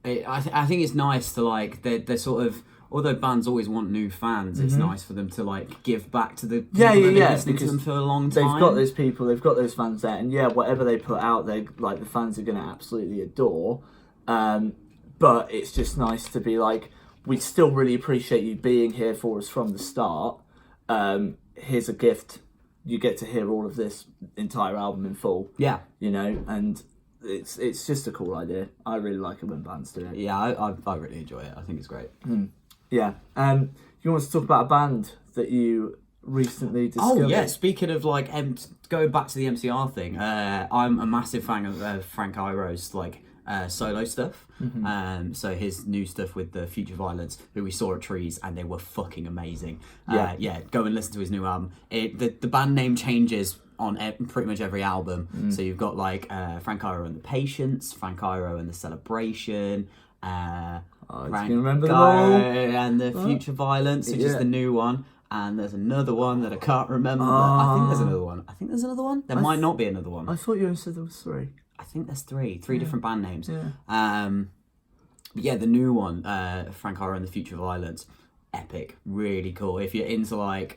[SPEAKER 2] I think it's nice to like they're sort of. Although bands always want new fans, it's nice for them to like give back to the people that have been listening to them for a long time.
[SPEAKER 1] They've got those people, they've got those fans there, and whatever they put out, they like the fans are going to absolutely adore. But it's just nice to be like, we still really appreciate you being here for us from the start. Here's a gift. You get to hear all of this entire album in full. Yeah, and it's just a cool idea. I really like it when bands do it.
[SPEAKER 2] Yeah, I really enjoy it. I think it's great.
[SPEAKER 1] Yeah. You want to talk about a band that you recently discovered?
[SPEAKER 2] Oh yeah. Speaking of like going back to the MCR thing, I'm a massive fan of Frank Iroh's like solo stuff. So his new stuff with the Future Violence, who we saw at Trees, and they were fucking amazing. Go and listen to his new album. The band name changes on pretty much every album. So you've got like Frank Iroh and the Patience, Frank Iroh and the Celebration. Frank
[SPEAKER 1] remember them all.
[SPEAKER 2] And the Future Violence, which is the new one. And there's another one that I can't remember. I think there's another one. There might not be another one.
[SPEAKER 1] I thought you said there was three.
[SPEAKER 2] I think there's three different band names. The new one, Frank Iroh and the Future Violence, epic, really cool. If you're into like,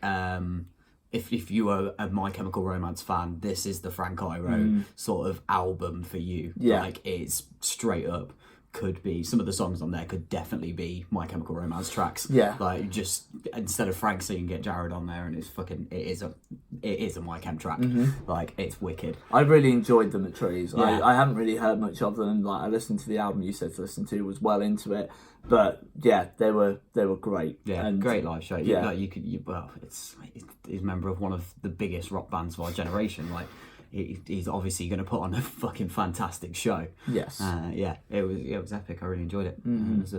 [SPEAKER 2] if you are a My Chemical Romance fan, this is the Frank Iroh sort of album for you. Like it's straight up. Could be some of the songs on there could definitely be My Chemical Romance tracks. Like just instead of Frank singing, get Jared on there, and it is a My Chem track. Like it's wicked.
[SPEAKER 1] I really enjoyed them at Trees. I haven't really heard much of them. Like I listened to the album you said to listen to, was well into it, but they were great.
[SPEAKER 2] And great live show. He's a member of one of the biggest rock bands of our generation. Like. He's obviously going to put on a fucking fantastic show. Yes. It was epic. I really enjoyed it. It was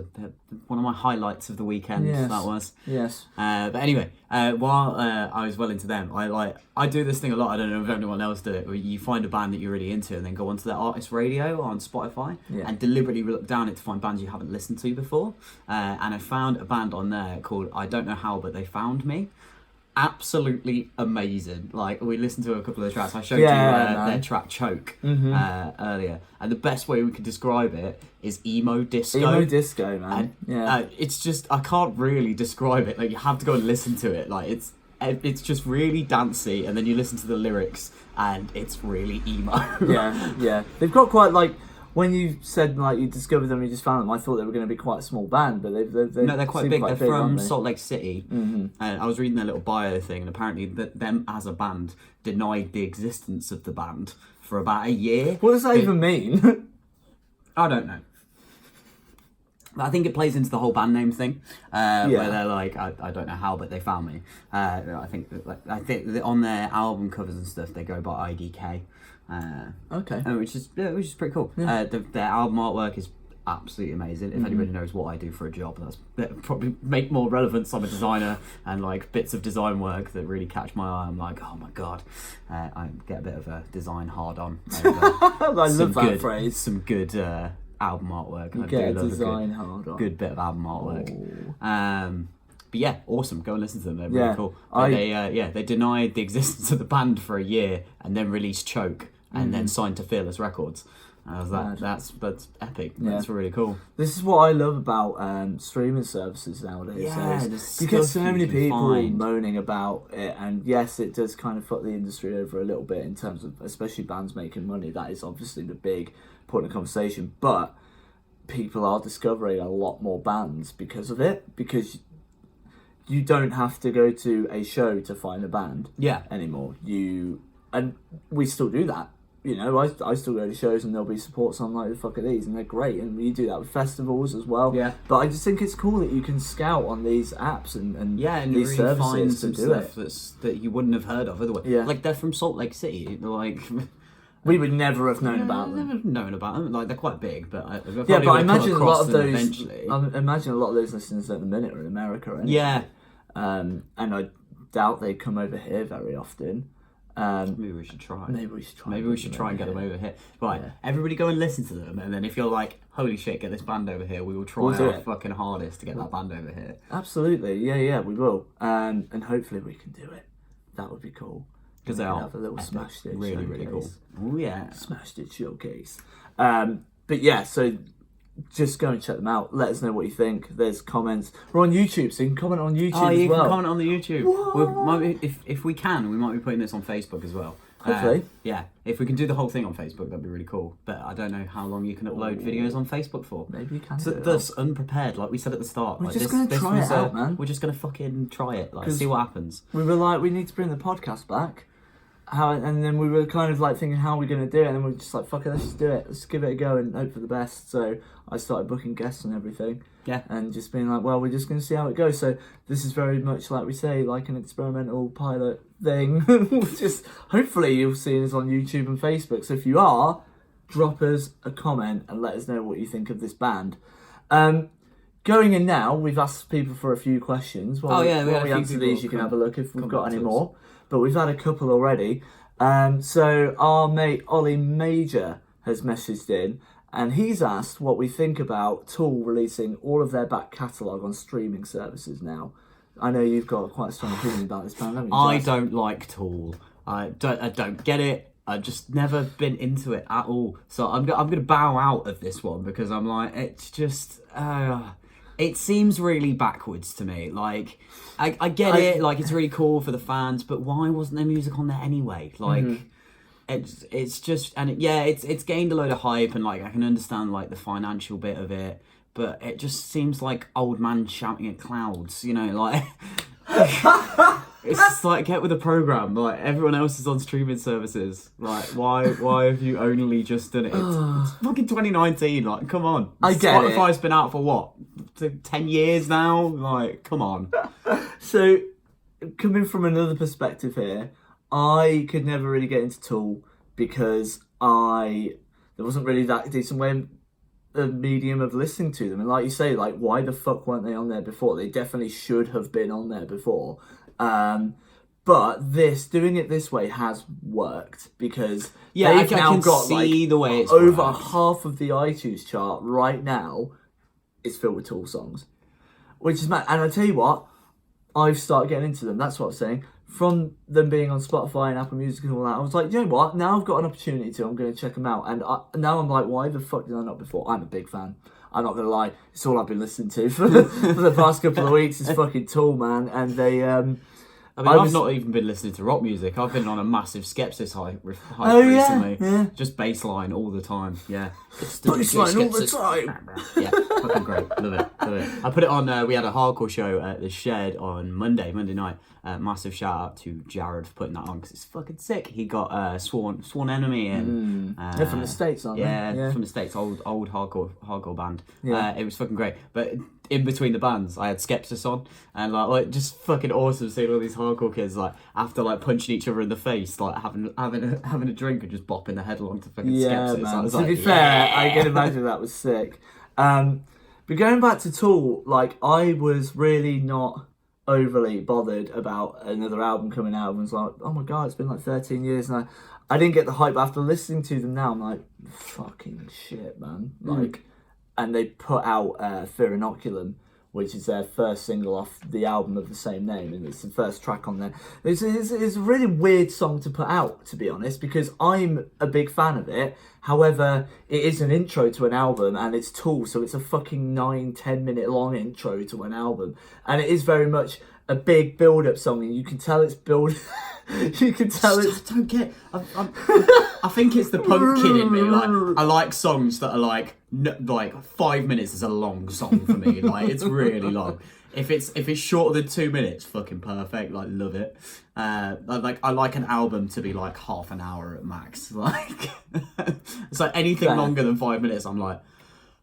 [SPEAKER 2] one of my highlights of the weekend. Yes. That was. Yes. But anyway, while I was well into them, I do this thing a lot. I don't know if anyone else did it. Where you find a band that you're really into, and then go onto their artist radio on Spotify and deliberately look down it to find bands you haven't listened to before. And I found a band on there called I Don't Know How, But They Found Me. Absolutely amazing. Like we listened to a couple of the tracks. I showed you their track Choke earlier, and the best way we could describe it is emo disco.
[SPEAKER 1] Emo disco, man.
[SPEAKER 2] It's just I can't really describe it. Like you have to go and listen to it. Like it's just really dancey, and then you listen to the lyrics, and it's really emo. They've got quite like. When you said like you discovered them, you just found them. I thought they were going to be quite a small band, but they're quite big. They're from Salt Lake City. And I was reading their little bio thing, and apparently them as a band denied the existence of the band for about a year.
[SPEAKER 1] What does that even mean?
[SPEAKER 2] I don't know. I think it plays into the whole band name thing, where they're like, I don't know how, but they found me. I think that on their album covers and stuff, they go by IDK. Which is pretty cool. Their album artwork is absolutely amazing. If anybody knows what I do for a job, that probably make more relevance. I'm a designer, and like bits of design work that really catch my eye. I'm like, oh my god, I get a bit of a design hard on.
[SPEAKER 1] I love that phrase.
[SPEAKER 2] Some good album artwork.
[SPEAKER 1] You get a design hard on.
[SPEAKER 2] Good bit of album artwork. But yeah, awesome. Go and listen to them. They're really cool. But they denied the existence of the band for a year, and then released Choke, and then signed to Fearless Records. I was like, that's epic. That's really cool.
[SPEAKER 1] This is what I love about streaming services nowadays. You get so many people moaning about it, and yes, it does kind of fuck the industry over a little bit in terms of, especially bands making money. That is obviously the big point of conversation. But people are discovering a lot more bands because of it, because you don't have to go to a show to find a band anymore. And we still do that. You know, I still go to shows, and there'll be supports on like the fuck are these, and they're great, and we do that with festivals as well. But I just think it's cool that you can scout on these apps and these
[SPEAKER 2] really
[SPEAKER 1] services
[SPEAKER 2] find some
[SPEAKER 1] to do
[SPEAKER 2] stuff that you wouldn't have heard of otherwise. Like they're from Salt Lake City. Like
[SPEAKER 1] we would never have known about them.
[SPEAKER 2] Never known about them. Like they're quite big, but I
[SPEAKER 1] imagine a lot of those.
[SPEAKER 2] Eventually.
[SPEAKER 1] I imagine a lot of those listeners at the minute are in America. Anyway. And doubt they come over here very often.
[SPEAKER 2] Maybe we should try.
[SPEAKER 1] Maybe we should
[SPEAKER 2] try and get them over here. Right, everybody go and listen to them, and then if you're like, holy shit, get this band over here, we will try our fucking hardest to get that band over here.
[SPEAKER 1] Absolutely, yeah, we will. And hopefully we can do it. That would be cool.
[SPEAKER 2] Because they are
[SPEAKER 1] have a little smashed it
[SPEAKER 2] really, really cool. Oh yeah.
[SPEAKER 1] Smashed it showcase. But yeah, so just go and check them out. Let us know what you think. There's comments. We're on YouTube, so you can comment on YouTube as well.
[SPEAKER 2] You can comment on the YouTube. If we can, we might be putting this on Facebook as well.
[SPEAKER 1] Hopefully.
[SPEAKER 2] Yeah, if we can do the whole thing on Facebook, that'd be really cool. But I don't know how long you can upload videos on Facebook for.
[SPEAKER 1] Maybe you can.
[SPEAKER 2] So thus unprepared, like we said at the start.
[SPEAKER 1] We're just gonna try it out, man.
[SPEAKER 2] We're just gonna fucking try it, like see what happens.
[SPEAKER 1] We were like, we need to bring the podcast back. And then we were kind of like thinking how we're gonna do it, and then we were just like, fuck it, let's just do it. Let's give it a go and hope for the best. So I started booking guests and everything.
[SPEAKER 2] Yeah.
[SPEAKER 1] And just being like, well, we're just gonna see how it goes. So this is very much like we say, like an experimental pilot thing. Just hopefully you'll see us on YouTube and Facebook. So if you are, drop us a comment and let us know what you think of this band. Going in now, we've asked people for a few questions. While we answer these, you can have a look if we've got any more. But we've had a couple already. So our mate Ollie Major has messaged in, and he's asked what we think about Tool releasing all of their back catalogue on streaming services now. I know you've got quite a strong opinion about this band, haven't you?
[SPEAKER 2] I don't like Tool. I don't get it. I've just never been into it at all. So I'm gonna bow out of this one because I'm like, it's just it seems really backwards to me. Like, I get it, like, it's really cool for the fans, but why wasn't there music on there anyway? Like, it's just, and it's gained a load of hype, and, like, I can understand, like, the financial bit of it, but it just seems like old man shouting at clouds, you know, like... It's just like, get with the program. Like, everyone else is on streaming services. Like, why have you only just done it? It's fucking 2019. Like, come on.
[SPEAKER 1] I get it.
[SPEAKER 2] Spotify's been out for what, 10 years now? Like, come on.
[SPEAKER 1] So, coming from another perspective here, I could never really get into Tool because there wasn't really that decent way a medium of listening to them. And like you say, like, why the fuck weren't they on there before? They definitely should have been on there before. But doing it this way has worked because they've now got like
[SPEAKER 2] the way it's
[SPEAKER 1] over
[SPEAKER 2] worked.
[SPEAKER 1] half of the iTunes chart right now is filled with Tool songs, which is mad. And I tell you what, I've started getting into them. That's what I'm saying. From them being on Spotify and Apple Music and all that, I was like, you know what? Now I've got an opportunity to. I'm going to check them out. And now I'm like, why the fuck did I not before? I'm a big fan. I'm not going to lie. It's all I've been listening to for the past couple of weeks is fucking Tool, man. And they...
[SPEAKER 2] I've not even been listening to rock music. I've been on a massive Skepsis hype recently.
[SPEAKER 1] Yeah.
[SPEAKER 2] Just bassline all the time. Yeah.
[SPEAKER 1] Bassline all the time.
[SPEAKER 2] Yeah, fucking great. Love it. I put it on, we had a hardcore show at the Shed on Monday night. Massive shout out to Jared for putting that on because it's fucking sick. He got Sworn Enemy in.
[SPEAKER 1] They're from the States, aren't they?
[SPEAKER 2] Yeah, from the States. Old hardcore band.
[SPEAKER 1] Yeah.
[SPEAKER 2] It was fucking great. But in between the bands, I had Skepsis on, and like just fucking awesome seeing all these hardcore kids like after like punching each other in the face, like having a drink and just bopping their head along to fucking Skepsis.
[SPEAKER 1] Man. To be fair, I can imagine that was sick. But going back to Tool, like I was really not overly bothered about another album coming out. Everyone's like, oh my god, it's been like 13 years, and I didn't get the hype. After listening to them now, I'm like, fucking shit, man. Like. And they put out Fear Inoculum, which is their first single off the album of the same name, and it's the first track on there. It's a really weird song to put out, to be honest, because I'm a big fan of it. However, it is an intro to an album, and it's Tool, so it's a fucking 9-10 minute long intro to an album. And it is very much a big build-up song, and you can tell it's build... You can tell it's...
[SPEAKER 2] I don't get... I think it's the punk kid in me. Like, I like songs that are like 5 minutes is a long song for me. Like, it's really long. If it's shorter than 2 minutes, fucking perfect. Like, love it. I like an album to be like half an hour at max. Like, it's like anything longer than 5 minutes, I'm like...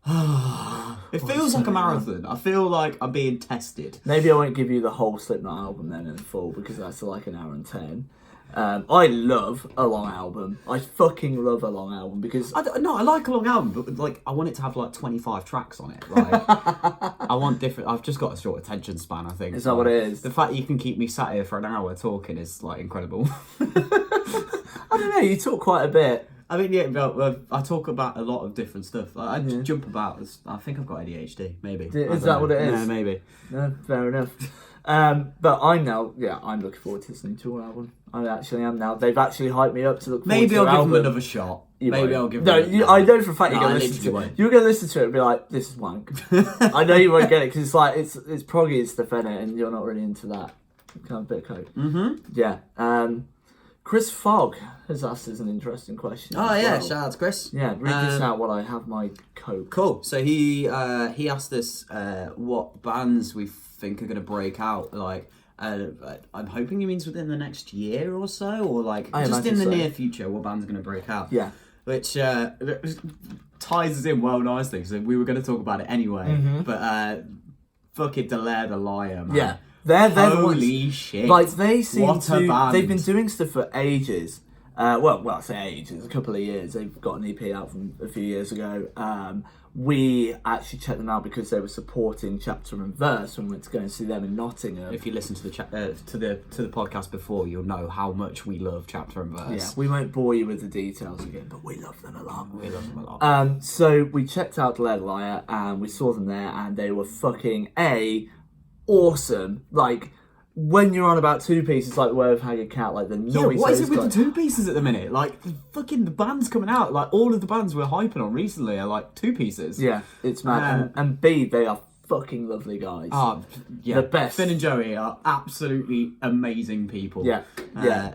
[SPEAKER 2] It feels like a marathon. I feel like I'm being tested.
[SPEAKER 1] Maybe I won't give you the whole Slipknot album then in full because that's like an hour and 10. I love a long album. I fucking love a long album because
[SPEAKER 2] I like a long album, but like I want it to have like 25 tracks on it. Like I want different. I've just got a short attention span. I think.
[SPEAKER 1] Is that what it is?
[SPEAKER 2] The fact you can keep me sat here for an hour talking is like incredible.
[SPEAKER 1] I don't know. You talk quite a bit.
[SPEAKER 2] I mean, yeah, I talk about a lot of different stuff. I jump about. I think I've got ADHD. Maybe.
[SPEAKER 1] Is that what it is?
[SPEAKER 2] Yeah, maybe.
[SPEAKER 1] No, fair enough. But I'm looking forward to listening to your album. I actually am now. They've actually hyped me up to look forward
[SPEAKER 2] Maybe
[SPEAKER 1] to
[SPEAKER 2] I'll
[SPEAKER 1] your
[SPEAKER 2] give
[SPEAKER 1] album.
[SPEAKER 2] them another shot.
[SPEAKER 1] Maybe
[SPEAKER 2] I'll give
[SPEAKER 1] them. No, I know for a fact you're going to listen to it.
[SPEAKER 2] won't.
[SPEAKER 1] You're going to listen to it and be like, this is wank. I know you won't get it because it's like, it's proggy and stuff in it and you're not really into that kind of bit of coke.
[SPEAKER 2] Mm-hmm.
[SPEAKER 1] Yeah. Chris Fogg has asked us an interesting question.
[SPEAKER 2] Oh yeah, shout out to Chris.
[SPEAKER 1] Yeah, read this out while I have my coke.
[SPEAKER 2] Cool. So he asked us what bands we think are going to break out. Like, I'm hoping he means within the next year or so, or like just in the near future, what band's going to break out.
[SPEAKER 1] Yeah.
[SPEAKER 2] Which ties us in well nicely, because we were going to talk about it anyway. But fucking Delaire the Liar, man.
[SPEAKER 1] Yeah. They're
[SPEAKER 2] Holy shit.
[SPEAKER 1] Like, they seem
[SPEAKER 2] what
[SPEAKER 1] to...
[SPEAKER 2] a band.
[SPEAKER 1] They've been doing stuff for ages. Well, I say ages, a couple of years. They've got an EP out from a few years ago. We actually checked them out because they were supporting Chapter and Verse when we went to go and see them in Nottingham.
[SPEAKER 2] If you listen to the to the podcast before, you'll know how much we love Chapter and Verse.
[SPEAKER 1] Yeah, we won't bore you with the details again, but we love them a lot.
[SPEAKER 2] We love them a lot.
[SPEAKER 1] So we checked out Delaire the Liar and we saw them there, and they were fucking awesome. Like, when you're on about two pieces like Word of Haggard Cat, like the noise.
[SPEAKER 2] What is it with the two pieces at the minute? Like, the band's coming out. Like, all of the bands we're hyping on recently are like two pieces.
[SPEAKER 1] Yeah, it's mad. And B, they are fucking lovely guys.
[SPEAKER 2] Yeah,
[SPEAKER 1] the best.
[SPEAKER 2] Finn and Joey are absolutely amazing people.
[SPEAKER 1] Yeah.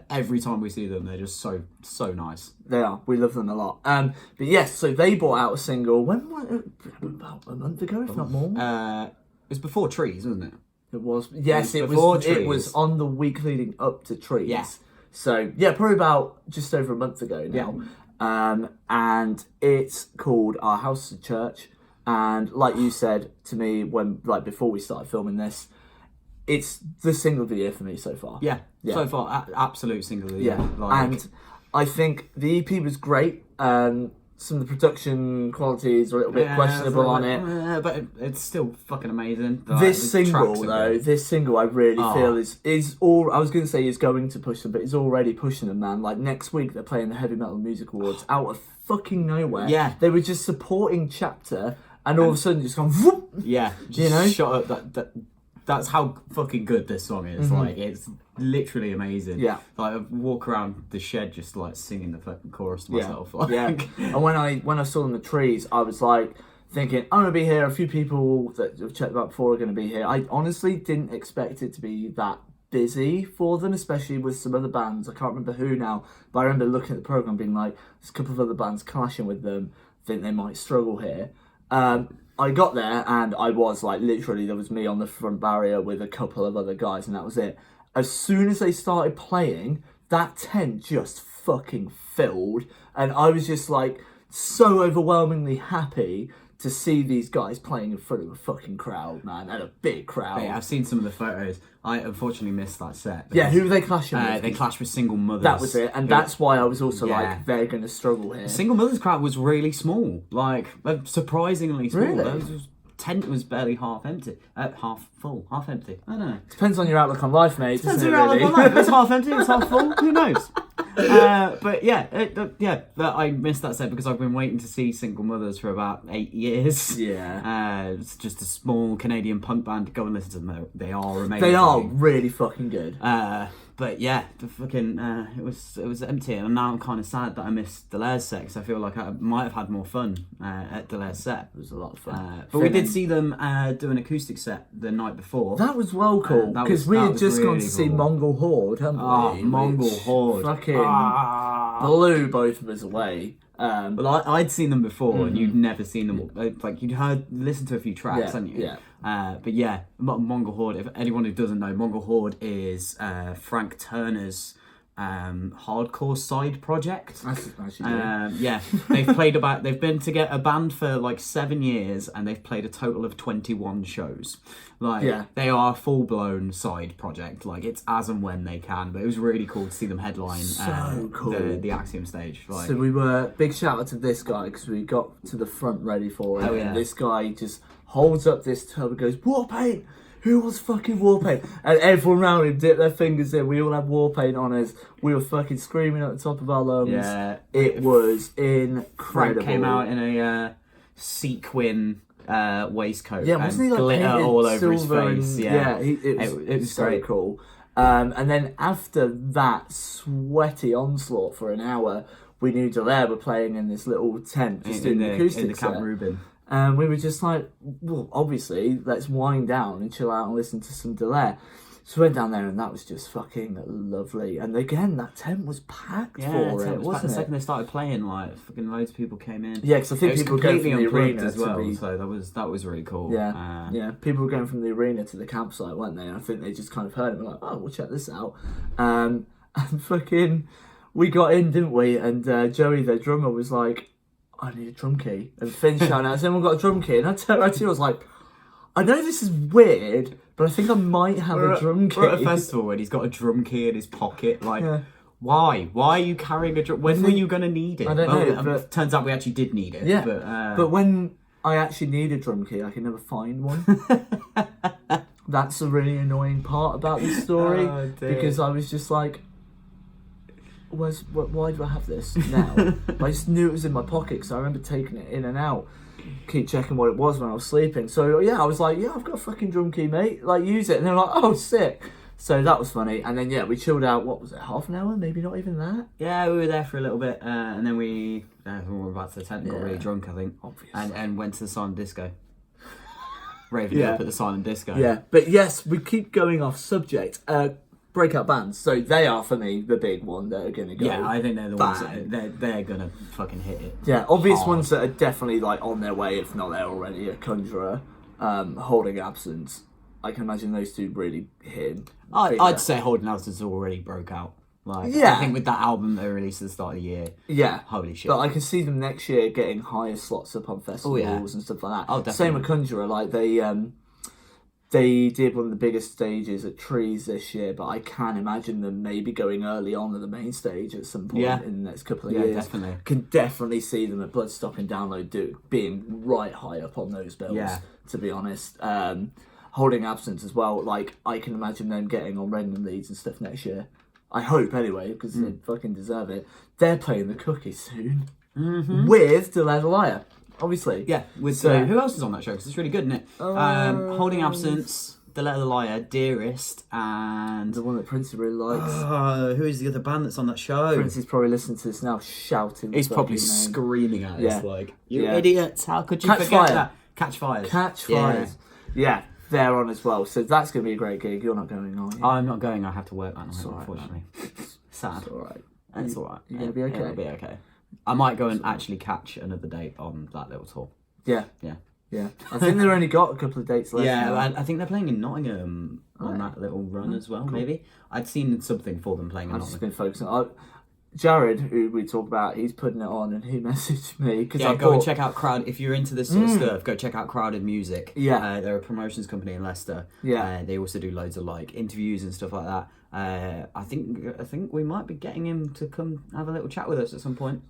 [SPEAKER 2] Every time we see them, they're just so nice.
[SPEAKER 1] They are. We love them a lot. But yes, so they brought out a single. When was it? About a month ago, if not more.
[SPEAKER 2] It was before Trees, wasn't it?
[SPEAKER 1] It was. Yes, it
[SPEAKER 2] before
[SPEAKER 1] was.
[SPEAKER 2] Trees.
[SPEAKER 1] It was on the week leading up to Trees.
[SPEAKER 2] Yeah.
[SPEAKER 1] So yeah, probably about just over a month ago now.
[SPEAKER 2] Yeah.
[SPEAKER 1] And it's called Our House is a Church. And like you said to me before we started filming this, it's the single of the year for me so far.
[SPEAKER 2] Yeah. So far, absolute single of the year.
[SPEAKER 1] And I think the EP was great. Some of the production qualities are a little bit questionable on it.
[SPEAKER 2] But it's still fucking amazing.
[SPEAKER 1] This single I really feel is all, I was going to say is going to push them, but it's already pushing them, man. Like, next week they're playing the Heavy Metal Music Awards out of fucking nowhere.
[SPEAKER 2] Yeah.
[SPEAKER 1] They were just supporting Chapter and all of a sudden just gone, whoop!
[SPEAKER 2] Yeah. Just shot up that's how fucking good this song is. Like, it's literally amazing.
[SPEAKER 1] Yeah.
[SPEAKER 2] Like, I walk around the shed just like singing the fucking chorus to myself. Like.
[SPEAKER 1] Yeah. And when I saw them at Trees, I was like thinking, I'm gonna be here. A few people that I've checked out before are gonna be here. I honestly didn't expect it to be that busy for them, especially with some other bands. I can't remember who now, but I remember looking at the programme being like, there's a couple of other bands clashing with them. Think they might struggle here. I got there and I was like, literally, there was me on the front barrier with a couple of other guys and that was it. As soon as they started playing, that tent just fucking filled. And I was just like, so overwhelmingly happy to see these guys playing in front of a fucking crowd, man, and a big crowd.
[SPEAKER 2] Hey, I've seen some of the photos. I unfortunately missed that set.
[SPEAKER 1] Yeah, who were they clashing with?
[SPEAKER 2] They clashed with Single Mothers.
[SPEAKER 1] That was it, and that's why I was also like, they're going to struggle here.
[SPEAKER 2] Single Mothers crowd was really small, like surprisingly small.
[SPEAKER 1] Really?
[SPEAKER 2] Tent was barely half empty, half full, half empty. I don't know.
[SPEAKER 1] Depends on your outlook on life, mate.
[SPEAKER 2] Depends on your outlook on life. If it's half empty, it's half full. Who knows? But but I missed that set because I've been waiting to see Single Mothers for about 8 years.
[SPEAKER 1] Yeah.
[SPEAKER 2] It's just a small Canadian punk band. Go and listen to them. They are amazing.
[SPEAKER 1] They are really fucking good.
[SPEAKER 2] But yeah, the fucking it was empty, and now I'm kind of sad that I missed Delaire's set because I feel like I might have had more fun at Delaire's set.
[SPEAKER 1] It was a lot of fun.
[SPEAKER 2] But we did see them do an acoustic set the night before.
[SPEAKER 1] That was well cool because we had just gone to see Mongol Horde, hadn't we?
[SPEAKER 2] Oh, Mongol Horde!
[SPEAKER 1] Fucking blew both of us away.
[SPEAKER 2] Well, I'd seen them before, and you'd never seen them. Like you'd listened to a few tracks, hadn't you?
[SPEAKER 1] Yeah.
[SPEAKER 2] But yeah, Mongol Horde. If anyone who doesn't know, Mongol Horde is Frank Turner's hardcore side project.
[SPEAKER 1] That's actually
[SPEAKER 2] Yeah, they've been together a band for like 7 years, and they've played a total of 21 shows. Like they are a full blown side project. Like it's as and when they can. But it was really cool to see them headline the Axiom stage. Like,
[SPEAKER 1] so we were big shout out to this guy because we got to the front ready for it.
[SPEAKER 2] Oh, yeah.
[SPEAKER 1] And this guy just holds up this tub and goes, "Warpaint! Who was fucking Warpaint?" And everyone around him dipped their fingers in. We all had Warpaint on us. We were fucking screaming at the top of our lungs.
[SPEAKER 2] Yeah,
[SPEAKER 1] it was incredible.
[SPEAKER 2] Frank came out in a sequin waistcoat.
[SPEAKER 1] Yeah, wasn't he like
[SPEAKER 2] glitter all over his
[SPEAKER 1] silver
[SPEAKER 2] face?
[SPEAKER 1] And, it was so
[SPEAKER 2] great.
[SPEAKER 1] cool. And then after that sweaty onslaught for an hour, we knew Delaire were playing in this little tent just doing the acoustic
[SPEAKER 2] in the Camp
[SPEAKER 1] set.
[SPEAKER 2] Rubin.
[SPEAKER 1] And we were just like, well, obviously, let's wind down and chill out and listen to some Delaire. So we went down there and that was just fucking lovely. And again, that tent was packed for it, wasn't it?
[SPEAKER 2] The second they started playing, like, fucking loads of people came in.
[SPEAKER 1] Yeah, because I think people were going from the arena
[SPEAKER 2] as well,
[SPEAKER 1] to the...
[SPEAKER 2] so that was really cool.
[SPEAKER 1] Yeah, people were going from the arena to the campsite, weren't they? And I think they just kind of heard it and were like, oh, we'll check this out. And fucking, we got in, didn't we? And Joey, their drummer, was like, I need a drum key. And Finn shouted out, has anyone got a drum key? And I turned around to you, I was like, I know this is weird, but I think I might have a drum key.
[SPEAKER 2] We're at a festival and he's got a drum key in his pocket. Like, why? Why are you carrying a drum? When were you going to need it?
[SPEAKER 1] I don't know. But
[SPEAKER 2] turns out we actually did need it.
[SPEAKER 1] Yeah,
[SPEAKER 2] but
[SPEAKER 1] when I actually need a drum key, I can never find one. That's a really annoying part about this story. Because I was just like, why do I have this now? I just knew it was in my pocket because I remember taking it in and out. Keep checking what it was when I was sleeping. So yeah, I was like, yeah, I've got a fucking drum key, mate. Like, use it. And they're like, oh, sick. So that was funny. And then, yeah, we chilled out, what was it, half an hour? Maybe not even that?
[SPEAKER 2] Yeah, we were there for a little bit. And then we were back to the tent and got really drunk, I think.
[SPEAKER 1] Obviously.
[SPEAKER 2] And went to the silent disco. Raving up at the silent disco.
[SPEAKER 1] Yeah, but yes, we keep going off subject. Breakout bands. So they are, for me, the big one that are going to go.
[SPEAKER 2] Yeah, I think they're the ones that they're going to fucking hit it.
[SPEAKER 1] Yeah, obvious ones that are definitely like on their way, if not there already, are Conjurer, Holding Absence. I can imagine those two really hitting.
[SPEAKER 2] I'd say Holding Absence already broke out. Like,
[SPEAKER 1] yeah.
[SPEAKER 2] I think with that album they released at the start of the year.
[SPEAKER 1] Yeah.
[SPEAKER 2] Holy shit.
[SPEAKER 1] But I can see them next year getting higher slots up on festivals and stuff like that.
[SPEAKER 2] Oh, definitely.
[SPEAKER 1] Same with Conjurer. Like, they did one of the biggest stages at Trees this year, but I can imagine them maybe going early on to the main stage at some point in the next couple of years.
[SPEAKER 2] Yeah, definitely.
[SPEAKER 1] Can definitely see them at Bloodstock and Download being right high up on those bills, to be honest. Holding Absence as well, like, I can imagine them getting on Redden Leeds and stuff next year. I hope, anyway, because they fucking deserve it. They're playing the Cookie soon with Delay the Liar. Obviously.
[SPEAKER 2] Yeah, with who else is on that show? Because it's really good, isn't it? Holding Absence, The Letter of the Liar, Dearest, and...
[SPEAKER 1] the one that Prince really likes.
[SPEAKER 2] Who is the other band that's on that show?
[SPEAKER 1] Prince is probably listening to this now, shouting.
[SPEAKER 2] He's probably screaming at us, like, you
[SPEAKER 1] Yeah.
[SPEAKER 2] idiots, how could you
[SPEAKER 1] Catch
[SPEAKER 2] forget
[SPEAKER 1] Fire.
[SPEAKER 2] that? Catch Fires.
[SPEAKER 1] Catch Fires. Yeah, they're on as well. So that's going to be a great gig. You're not going, are you?
[SPEAKER 2] I'm not going, I have to work that night, unfortunately. Sad.
[SPEAKER 1] It's alright.
[SPEAKER 2] It's alright.
[SPEAKER 1] You're going to be okay?
[SPEAKER 2] It'll be okay. I might go and actually catch another date on that little tour.
[SPEAKER 1] Yeah.
[SPEAKER 2] Yeah.
[SPEAKER 1] Yeah. I think they've only got a couple of dates left.
[SPEAKER 2] Yeah, I think they're playing in Nottingham on that little run as well, maybe. I'd seen something for them playing in
[SPEAKER 1] I've
[SPEAKER 2] Nottingham.
[SPEAKER 1] just been focusing on... Jared, who we talk about, he's putting it on and he messaged me.
[SPEAKER 2] Go and check out Crowd. If you're into this sort of stuff, go check out Crowded Music.
[SPEAKER 1] Yeah.
[SPEAKER 2] They're a promotions company in Leicester.
[SPEAKER 1] Yeah.
[SPEAKER 2] They also do loads of like interviews and stuff like that. I think we might be getting him to come have a little chat with us at some point.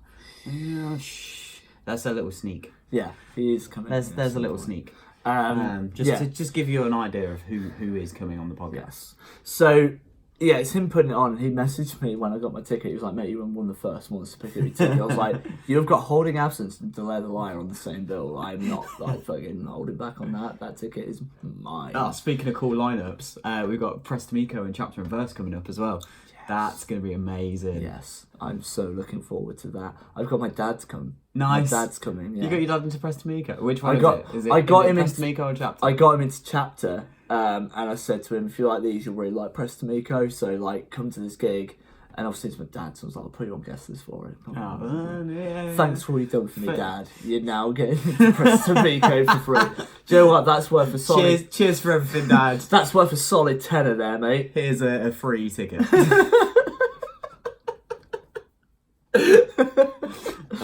[SPEAKER 2] That's a little sneak.
[SPEAKER 1] Yeah, he is coming.
[SPEAKER 2] There's a little sneak. To just give you an idea of who is coming on the podcast.
[SPEAKER 1] Yes. So, yeah, it's him putting it on. He messaged me when I got my ticket. He was like, mate, you were one of the first ones to pick up your ticket. I was like, you've got Holding Absence and Delay the Liar on the same bill. I'm not like fucking holding back on that. That ticket is mine.
[SPEAKER 2] Speaking of cool lineups, we've got Prestamico and Chapter and Verse coming up as well. Yes. That's going to be amazing.
[SPEAKER 1] Yes, I'm so looking forward to that. I've got my dad to come.
[SPEAKER 2] Nice.
[SPEAKER 1] My dad's coming, yeah.
[SPEAKER 2] You got your dad into Prestamico? Which one is it?
[SPEAKER 1] I got him
[SPEAKER 2] Prestamico or Chapter?
[SPEAKER 1] I got him into Chapter. And I said to him, if you like these, you'll really like Prestamico, so like come to this gig. And obviously it's my dad, so I was like, I'll put you on guest list for it. Thanks for what you've done for me, Dad. You're now getting into Prestamico for free. Do you know what? That's worth a solid...
[SPEAKER 2] Cheers for everything, Dad.
[SPEAKER 1] That's worth a solid tenner there, mate.
[SPEAKER 2] Here's a free ticket.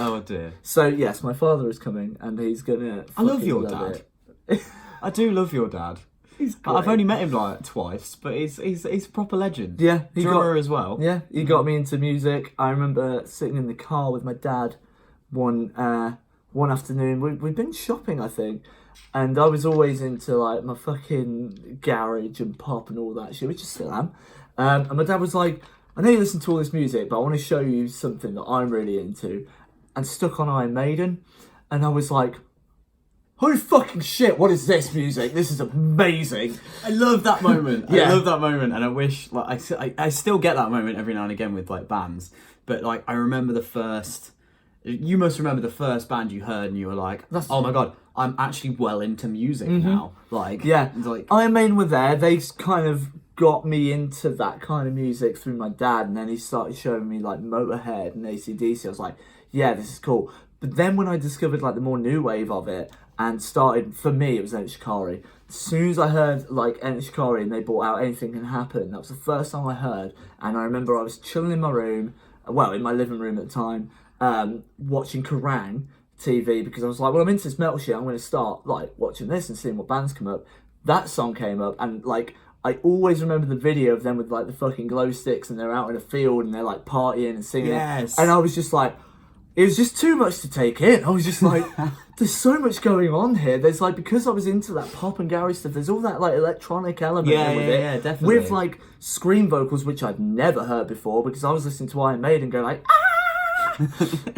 [SPEAKER 2] Oh dear.
[SPEAKER 1] So yes, my father is coming, and he's gonna.
[SPEAKER 2] I love your
[SPEAKER 1] love
[SPEAKER 2] dad.
[SPEAKER 1] it.
[SPEAKER 2] I do love your dad.
[SPEAKER 1] He's
[SPEAKER 2] I've
[SPEAKER 1] great.
[SPEAKER 2] only met him like twice, but he's a proper legend.
[SPEAKER 1] Yeah,
[SPEAKER 2] drummer as well.
[SPEAKER 1] Yeah, he got me into music. I remember sitting in the car with my dad one afternoon. We'd been shopping, I think, and I was always into like my fucking garage and pop and all that shit, which I still am. And my dad was like, "I know you listen to all this music, but I want to show you something that I'm really into," and stuck on Iron Maiden, and I was like, holy fucking shit, what is this music? This is amazing.
[SPEAKER 2] I love that moment.
[SPEAKER 1] Yeah.
[SPEAKER 2] I love that moment, and I wish, like, I still get that moment every now and again with, like, bands. But, like, I remember you must remember the first band you heard and you were like, oh my God, I'm actually well into music now. Like,
[SPEAKER 1] yeah.
[SPEAKER 2] Like,
[SPEAKER 1] Iron Maiden were there. They kind of got me into that kind of music through my dad, and then he started showing me, like, Motorhead and AC/DC. I was like, yeah, this is cool. But then when I discovered, like, the more new wave of it, and started, for me, it was Shikari. As soon as I heard, like, Shikari and they brought out Anything Can Happen, that was the first time I heard. And I remember I was chilling in my room, well, in my living room at the time, watching Kerrang! TV, because I was like, well, I'm into this metal shit, I'm going to start, like, watching this and seeing what bands come up. That song came up, and, like, I always remember the video of them with, like, the fucking glow sticks, and they're out in a field, and they're, like, partying and singing.
[SPEAKER 2] Yes.
[SPEAKER 1] And I was just like, it was just too much to take in. I was just like, there's so much going on here. There's like, because I was into that pop and garage stuff, there's all that like electronic element with it.
[SPEAKER 2] Yeah, definitely.
[SPEAKER 1] With like scream vocals, which I'd never heard before, because I was listening to Iron Maiden going like, ah!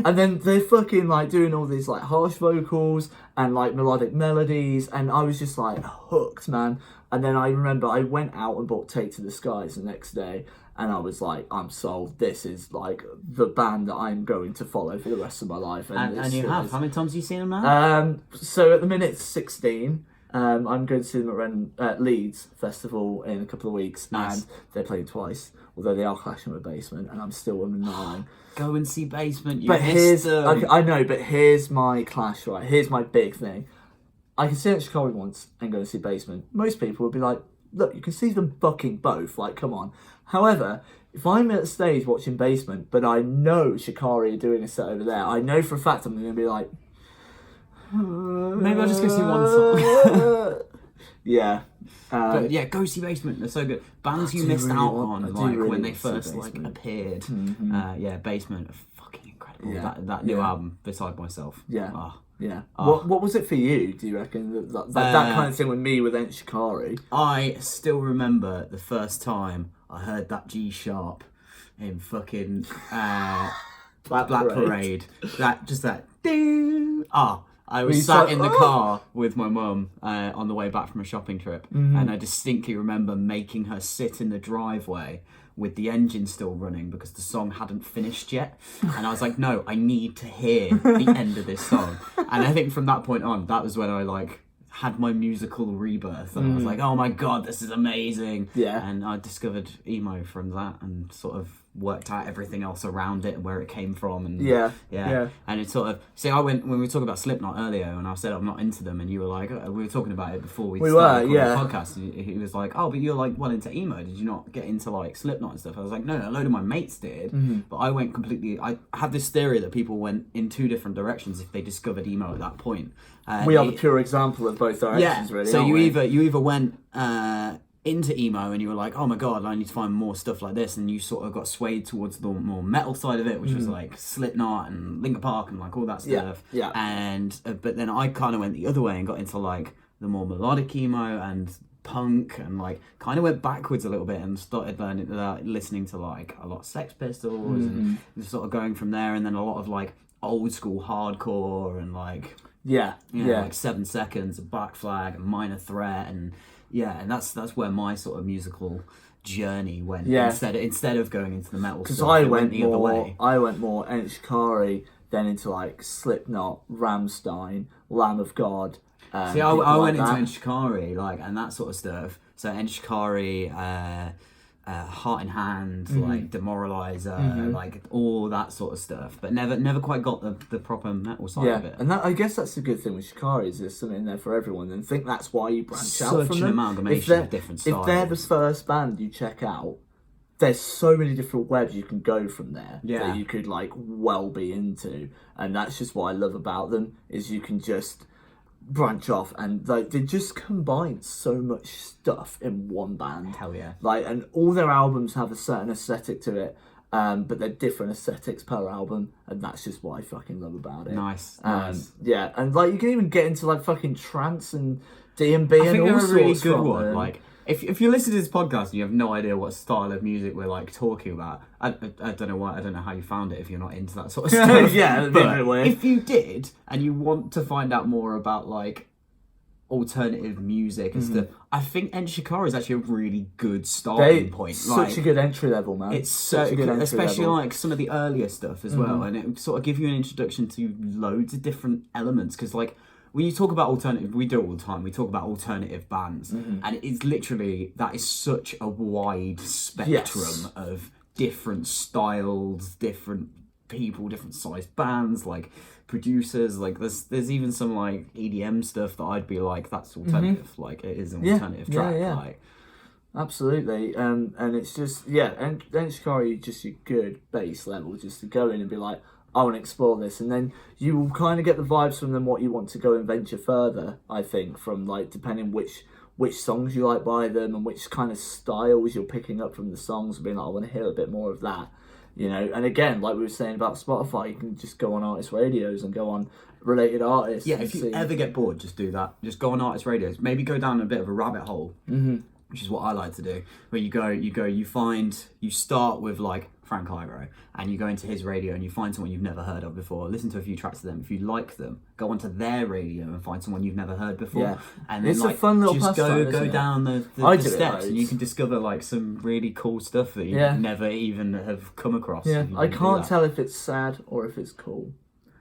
[SPEAKER 1] And then they're fucking like doing all these like harsh vocals and like melodic melodies, and I was just like hooked, man. And then I remember I went out and bought Take to the Skies the next day, and I was like, I'm sold. This is like the band that I'm going to follow for the rest of my life.
[SPEAKER 2] And you have? How many times have you seen them now?
[SPEAKER 1] So at the minute, it's 16. I'm going to see them at Leeds Festival in a couple of weeks.
[SPEAKER 2] Nice.
[SPEAKER 1] And they're playing twice, although they are clashing with Basement, and I'm still on the 9.
[SPEAKER 2] Go and see Basement. You
[SPEAKER 1] But
[SPEAKER 2] missed them.
[SPEAKER 1] okay, I know, but here's my clash, right? Here's my big thing. I can see it at Shikari once and go and see Basement. Most people would be like, look, you can see them fucking both, like, come on. However, if I'm at a stage watching Basement, but I know Shikari are doing a set over there, I know for a fact I'm going to be like,
[SPEAKER 2] maybe I'll just go see one song.
[SPEAKER 1] Yeah.
[SPEAKER 2] But yeah, go see Basement. They're so good. Bands you missed out on, like when they first like appeared. Yeah, Basement are fucking incredible.
[SPEAKER 1] Yeah.
[SPEAKER 2] That new album, Beside Myself.
[SPEAKER 1] Yeah.
[SPEAKER 2] Oh.
[SPEAKER 1] Yeah.
[SPEAKER 2] Oh.
[SPEAKER 1] What was it for you, do you reckon? That kind of thing with me with Shikari?
[SPEAKER 2] I still remember the first time I heard that G sharp in fucking Black Parade. That ding. I was sat in the car with my mum on the way back from a shopping trip, and I distinctly remember making her sit in the driveway with the engine still running because the song hadn't finished yet. And I was like, no, I need to hear the end of this song. And I think from that point on, that was when I like had my musical rebirth. And I was like, oh my God, this is amazing.
[SPEAKER 1] Yeah.
[SPEAKER 2] And I discovered emo from that and sort of worked out everything else around it and where it came from. And
[SPEAKER 1] Yeah.
[SPEAKER 2] And it sort of, see, I went, when we were talking about Slipknot earlier, and I said I'm not into them, and you were like, we were talking about it before we started the podcast, and he was like, oh, but you're like well into emo, did you not get into like Slipknot and stuff? I was like, no, a load of my mates did, but I went completely, I had this theory that people went in two different directions if they discovered emo at that point.
[SPEAKER 1] We are the pure example of both directions, really.
[SPEAKER 2] So you either went into emo and you were like, oh my God, I need to find more stuff like this, and you sort of got swayed towards the more metal side of it, which was like Slipknot and Linkin Park and like all that stuff.
[SPEAKER 1] Yeah.
[SPEAKER 2] And but then I kind of went the other way and got into like the more melodic emo and punk, and like kind of went backwards a little bit and started listening to like a lot of Sex Pistols and just sort of going from there, and then a lot of like old school hardcore and like like 7 Seconds and Black Flag and Minor Threat and that's where my sort of musical journey went. Instead of going into the metal stuff,
[SPEAKER 1] because I went
[SPEAKER 2] the other way.
[SPEAKER 1] more Shikari, then into like Slipknot, Rammstein, Lamb of God.
[SPEAKER 2] See, I went into Shikari, like, and that sort of stuff. So Shikari, Heart in Hand, like Demoralizer, like all that sort of stuff, but never quite got the proper metal side of it.
[SPEAKER 1] And I guess that's the good thing with Shikari, is there's something in there for everyone, and I think that's why you branch out from them.
[SPEAKER 2] Such an amalgamation of different styles.
[SPEAKER 1] If they're the first band you check out, there's so many different webs you can go from there
[SPEAKER 2] Yeah.
[SPEAKER 1] that you could like well be into, and that's just what I love about them, is you can just branch off, and like they just combine so much stuff in one band.
[SPEAKER 2] Hell yeah.
[SPEAKER 1] Like, and all their albums have a certain aesthetic to it, but they're different aesthetics per album, and that's just what I fucking love about it.
[SPEAKER 2] Nice.
[SPEAKER 1] Yeah, and like you can even get into like fucking trance and D&B and
[SPEAKER 2] I think
[SPEAKER 1] all
[SPEAKER 2] they're a
[SPEAKER 1] sorts
[SPEAKER 2] really good
[SPEAKER 1] from
[SPEAKER 2] one.
[SPEAKER 1] them.
[SPEAKER 2] Like, if you listen to this podcast and you have no idea what style of music we're like talking about, I don't know why, I don't know how you found it if you're not into that sort of stuff.
[SPEAKER 1] Yeah, it'd be a bit weird.
[SPEAKER 2] If you did and you want to find out more about like alternative music and stuff, I think Shikari is actually a really good starting point.
[SPEAKER 1] Such a good entry level, man.
[SPEAKER 2] It's
[SPEAKER 1] such
[SPEAKER 2] so
[SPEAKER 1] a good entry
[SPEAKER 2] especially
[SPEAKER 1] level.
[SPEAKER 2] like some of the earlier stuff as well, and it would sort of give you an introduction to loads of different elements, because like when you talk about alternative, we do it all the time, we talk about alternative bands, and it's literally, that is such a wide spectrum of different styles, different people, different sized bands, like producers, like there's even some like EDM stuff that I'd be like, that's alternative, like it is an alternative track. Like,
[SPEAKER 1] absolutely. And it's just, and then Shikari, just a good base level just to go in and be like, I want to explore this, and then you will kind of get the vibes from them what you want to go and venture further, I think, from like depending which songs you like by them and which kind of styles you're picking up from the songs, and being like, I want to hear a bit more of that, you know. And again, like we were saying about Spotify, you can just go on artist radios and go on related artists.
[SPEAKER 2] yeah, if you ever get bored, just do that. Just go on artist radios. Maybe go down a bit of a rabbit hole, which is what I like to do. Where you start with like Frank Iroh, and you go into his radio and you find someone you've never heard of before. Listen to a few tracks of them. If you like them, go onto their radio and find someone you've never heard before.
[SPEAKER 1] Yeah.
[SPEAKER 2] And then
[SPEAKER 1] It's a
[SPEAKER 2] like
[SPEAKER 1] fun little
[SPEAKER 2] just
[SPEAKER 1] pastime,
[SPEAKER 2] go
[SPEAKER 1] isn't it?
[SPEAKER 2] down the
[SPEAKER 1] I do it
[SPEAKER 2] steps, and you
[SPEAKER 1] loads.
[SPEAKER 2] can discover like some really cool stuff that you never even have come across.
[SPEAKER 1] Yeah,
[SPEAKER 2] if you
[SPEAKER 1] I
[SPEAKER 2] didn't do
[SPEAKER 1] can't
[SPEAKER 2] that.
[SPEAKER 1] tell if it's sad or if it's cool.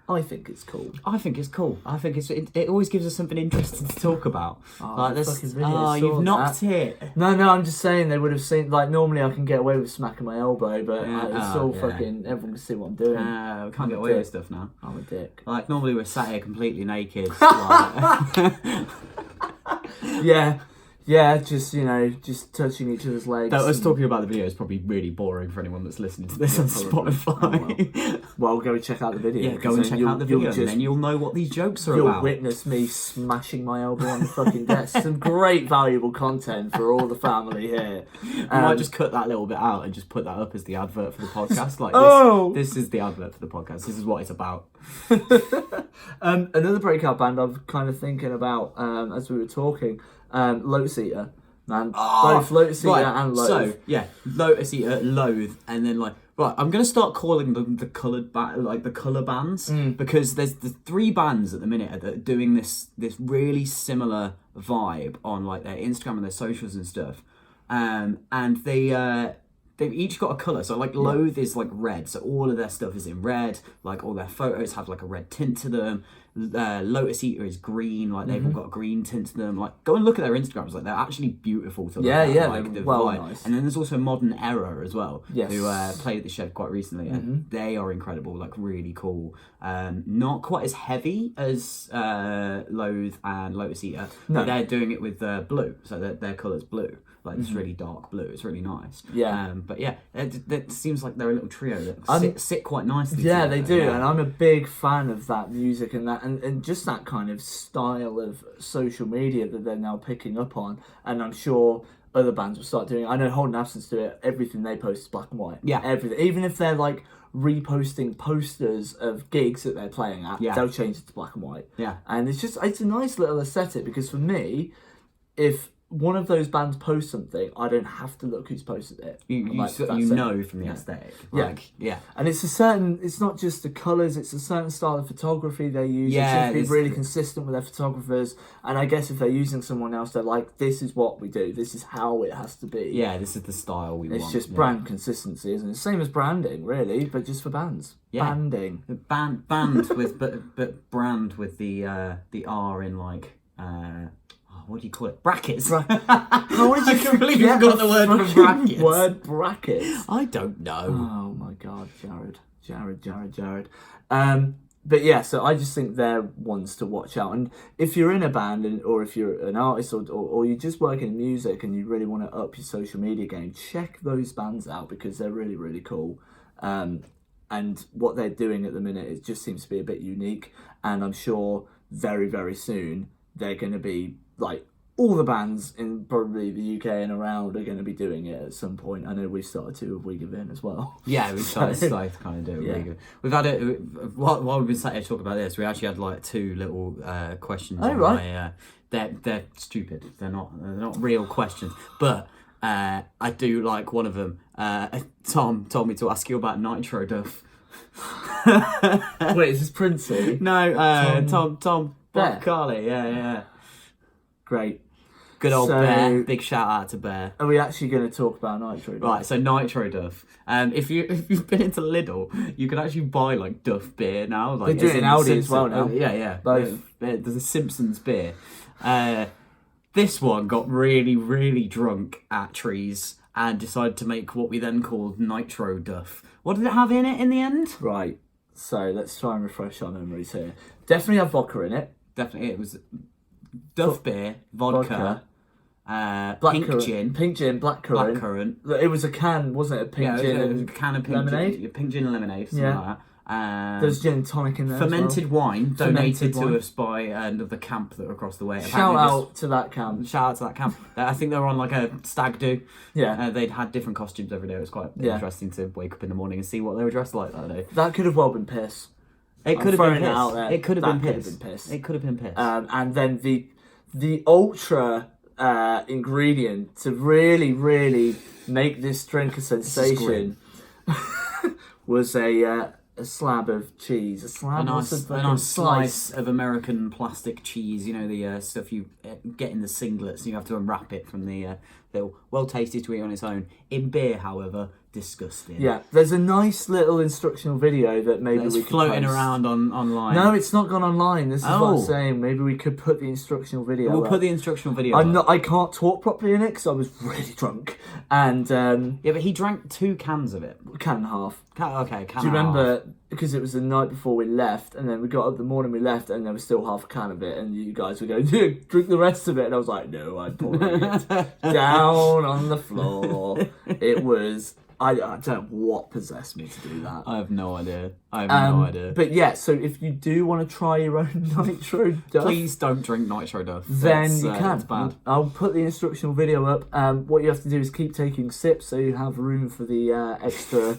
[SPEAKER 1] I think it's cool.
[SPEAKER 2] I think it's cool. I think it always gives us something interesting to talk about.
[SPEAKER 1] the
[SPEAKER 2] this,
[SPEAKER 1] fucking video
[SPEAKER 2] you've
[SPEAKER 1] saw
[SPEAKER 2] knocked
[SPEAKER 1] that.
[SPEAKER 2] it.
[SPEAKER 1] No, I'm just saying they would have seen, like, normally I can get away with smacking my elbow, but it's all fucking, everyone can see what I'm doing.
[SPEAKER 2] We can't get away with stuff now.
[SPEAKER 1] I'm a dick.
[SPEAKER 2] Like, normally we're sat here completely naked. Like,
[SPEAKER 1] Yeah, just, you know, just touching each other's legs.
[SPEAKER 2] us
[SPEAKER 1] and-
[SPEAKER 2] talking about the video is probably really boring for anyone that's listening to this on
[SPEAKER 1] probably.
[SPEAKER 2] Spotify.
[SPEAKER 1] Well, go and check out the video.
[SPEAKER 2] Yeah, go and check out the video, and then you'll know what these jokes are
[SPEAKER 1] You'll
[SPEAKER 2] about.
[SPEAKER 1] witness me smashing my elbow on the fucking desk. Some great valuable content for all the family here.
[SPEAKER 2] We might just cut that little bit out and just put that up as the advert for the podcast. Like, this is the advert for the podcast. This is what it's about.
[SPEAKER 1] Another breakout band I'm kind of thinking about as we were talking, Lotus Eater. Man, both Lotus Eater and Loathe.
[SPEAKER 2] So, yeah, Lotus Eater, Loathe, and then like, right, I'm going to start calling them the coloured the colour bands, because there's the three bands at the minute that are doing this really similar vibe on like their Instagram and their socials and stuff, and they've each got a colour. So like Loathe is like red, so all of their stuff is in red, like all their photos have like a red tint to them. Lotus Eater is green, like they've all got a green tint to them. Like, go and look at their Instagrams, like they're actually beautiful to look at. Like,
[SPEAKER 1] they're
[SPEAKER 2] the
[SPEAKER 1] well
[SPEAKER 2] vibe.
[SPEAKER 1] nice.
[SPEAKER 2] And then there's also Modern Error as well,
[SPEAKER 1] Yes.
[SPEAKER 2] who played at the Shed quite recently, and they are incredible, like really cool. Not quite as heavy as Loathe and Lotus Eater, but they're doing it with blue, so their colour's blue, like this really dark blue. It's really nice.
[SPEAKER 1] Yeah.
[SPEAKER 2] But yeah, it seems like they're a little trio that sit quite nicely.
[SPEAKER 1] Yeah,
[SPEAKER 2] together.
[SPEAKER 1] they do,
[SPEAKER 2] Yeah.
[SPEAKER 1] and I'm a big fan of that music and that, and just that kind of style of social media that they're now picking up on. And I'm sure other bands will start doing it. I know Holden Absence do it. Everything they post is black and white.
[SPEAKER 2] Yeah.
[SPEAKER 1] Everything, even if they're like reposting posters of gigs that they're playing at, they'll change it to black and white.
[SPEAKER 2] Yeah.
[SPEAKER 1] And it's a nice little aesthetic, because for me, if one of those bands posts something, I don't have to look who's posted it.
[SPEAKER 2] You
[SPEAKER 1] Like, that's it.
[SPEAKER 2] know from the aesthetic. Like, yeah.
[SPEAKER 1] And it's not just the colours, it's a certain style of photography they use.
[SPEAKER 2] Yeah,
[SPEAKER 1] They should be really consistent with their photographers. And I guess if they're using someone else, they're like, this is what we do, this is how it has to be.
[SPEAKER 2] Yeah, this is the style we want.
[SPEAKER 1] It's just brand consistency, isn't it? Same as branding, really, but just for bands.
[SPEAKER 2] Yeah.
[SPEAKER 1] Banding.
[SPEAKER 2] Band with but brand with the R in like what do you call it? Brackets.
[SPEAKER 1] How did you
[SPEAKER 2] completely forgot the word for brackets?
[SPEAKER 1] Word brackets.
[SPEAKER 2] I don't know.
[SPEAKER 1] Oh my god, Jared. But yeah, so I just think they're ones to watch out. And if you're in a band, or if you're an artist, or you're just working in music and you really want to up your social media game, check those bands out because they're really, really cool. And what they're doing at the minute, it just seems to be a bit unique. And I'm sure very, very soon they're going to be like all the bands in probably the UK and around are going to be doing it at some point. I know we've started to with We Give In as well.
[SPEAKER 2] Yeah, we've started to kind of do it. Yeah. We've had it while we've been sat here talking about this. We actually had like 2 little questions.
[SPEAKER 1] Oh, right.
[SPEAKER 2] They're stupid. They're not real questions, but I do like one of them. Tom told me to ask you about Nitro Duff.
[SPEAKER 1] Wait, is this Princey?
[SPEAKER 2] No, Tom Carly. Yeah.
[SPEAKER 1] Great.
[SPEAKER 2] Good old Bear. Big shout out to Bear.
[SPEAKER 1] Are we actually going to talk about Nitro Duff?
[SPEAKER 2] Right, so Nitro Duff. If you've been into Lidl, you can actually buy like Duff beer now. Like,
[SPEAKER 1] they do it in Aldi as well now.
[SPEAKER 2] Yeah.
[SPEAKER 1] Both.
[SPEAKER 2] There's a Simpsons beer. This one got really, really drunk at Trees and decided to make what we then called Nitro Duff. What did it have in it in the end?
[SPEAKER 1] Right. So let's try and refresh our memories here. Definitely have vodka in it.
[SPEAKER 2] Definitely, it was Duff beer, vodka.
[SPEAKER 1] Pink gin, blackcurrant. It was a can, wasn't it? Pink gin,
[SPEAKER 2] it was a can of pink lemonade. Pink gin and lemonade, something like that.
[SPEAKER 1] There's gin and tonic in there.
[SPEAKER 2] Fermented wine donated to us by the camp that were across the way.
[SPEAKER 1] Shout out to that camp.
[SPEAKER 2] I think they were on like a stag do.
[SPEAKER 1] Yeah.
[SPEAKER 2] They'd had different costumes every day. It was quite interesting to wake up in the morning and see what they were dressed like that day.
[SPEAKER 1] That could have well been piss.
[SPEAKER 2] It could have been piss. It could have been piss.
[SPEAKER 1] And then the ultra ingredient to really, really make this drink a sensation was a slab of cheese.
[SPEAKER 2] A nice slice of American plastic cheese. You know, the stuff you get in the singlets and you have to unwrap it from the little, well tasty to eat on its own. In beer, however, disgusting.
[SPEAKER 1] Yeah, there's a nice little instructional video that maybe we could
[SPEAKER 2] floating
[SPEAKER 1] post.
[SPEAKER 2] around online.
[SPEAKER 1] No, it's not gone online. This is what I'm saying. Maybe we could put the instructional video.
[SPEAKER 2] We'll put the instructional video.
[SPEAKER 1] I can't talk properly in it because I was really drunk. And
[SPEAKER 2] yeah, but he drank 2 cans of it.
[SPEAKER 1] Can and a half.
[SPEAKER 2] Can
[SPEAKER 1] Do you remember? Because it was the night before we left, and then we got up the morning we left, and there was still half a can of it, and you guys were going, yeah, drink the rest of it, and I was like, no, I'm pouring it down on the floor. It was. I don't know what possessed me to do that.
[SPEAKER 2] I have no idea.
[SPEAKER 1] But yeah, so if you do want to try your own Nitro Duff,
[SPEAKER 2] please don't drink Nitro Duff.
[SPEAKER 1] Then you can.
[SPEAKER 2] It's bad.
[SPEAKER 1] I'll put the instructional video up. What you have to do is keep taking sips so you have room for the extra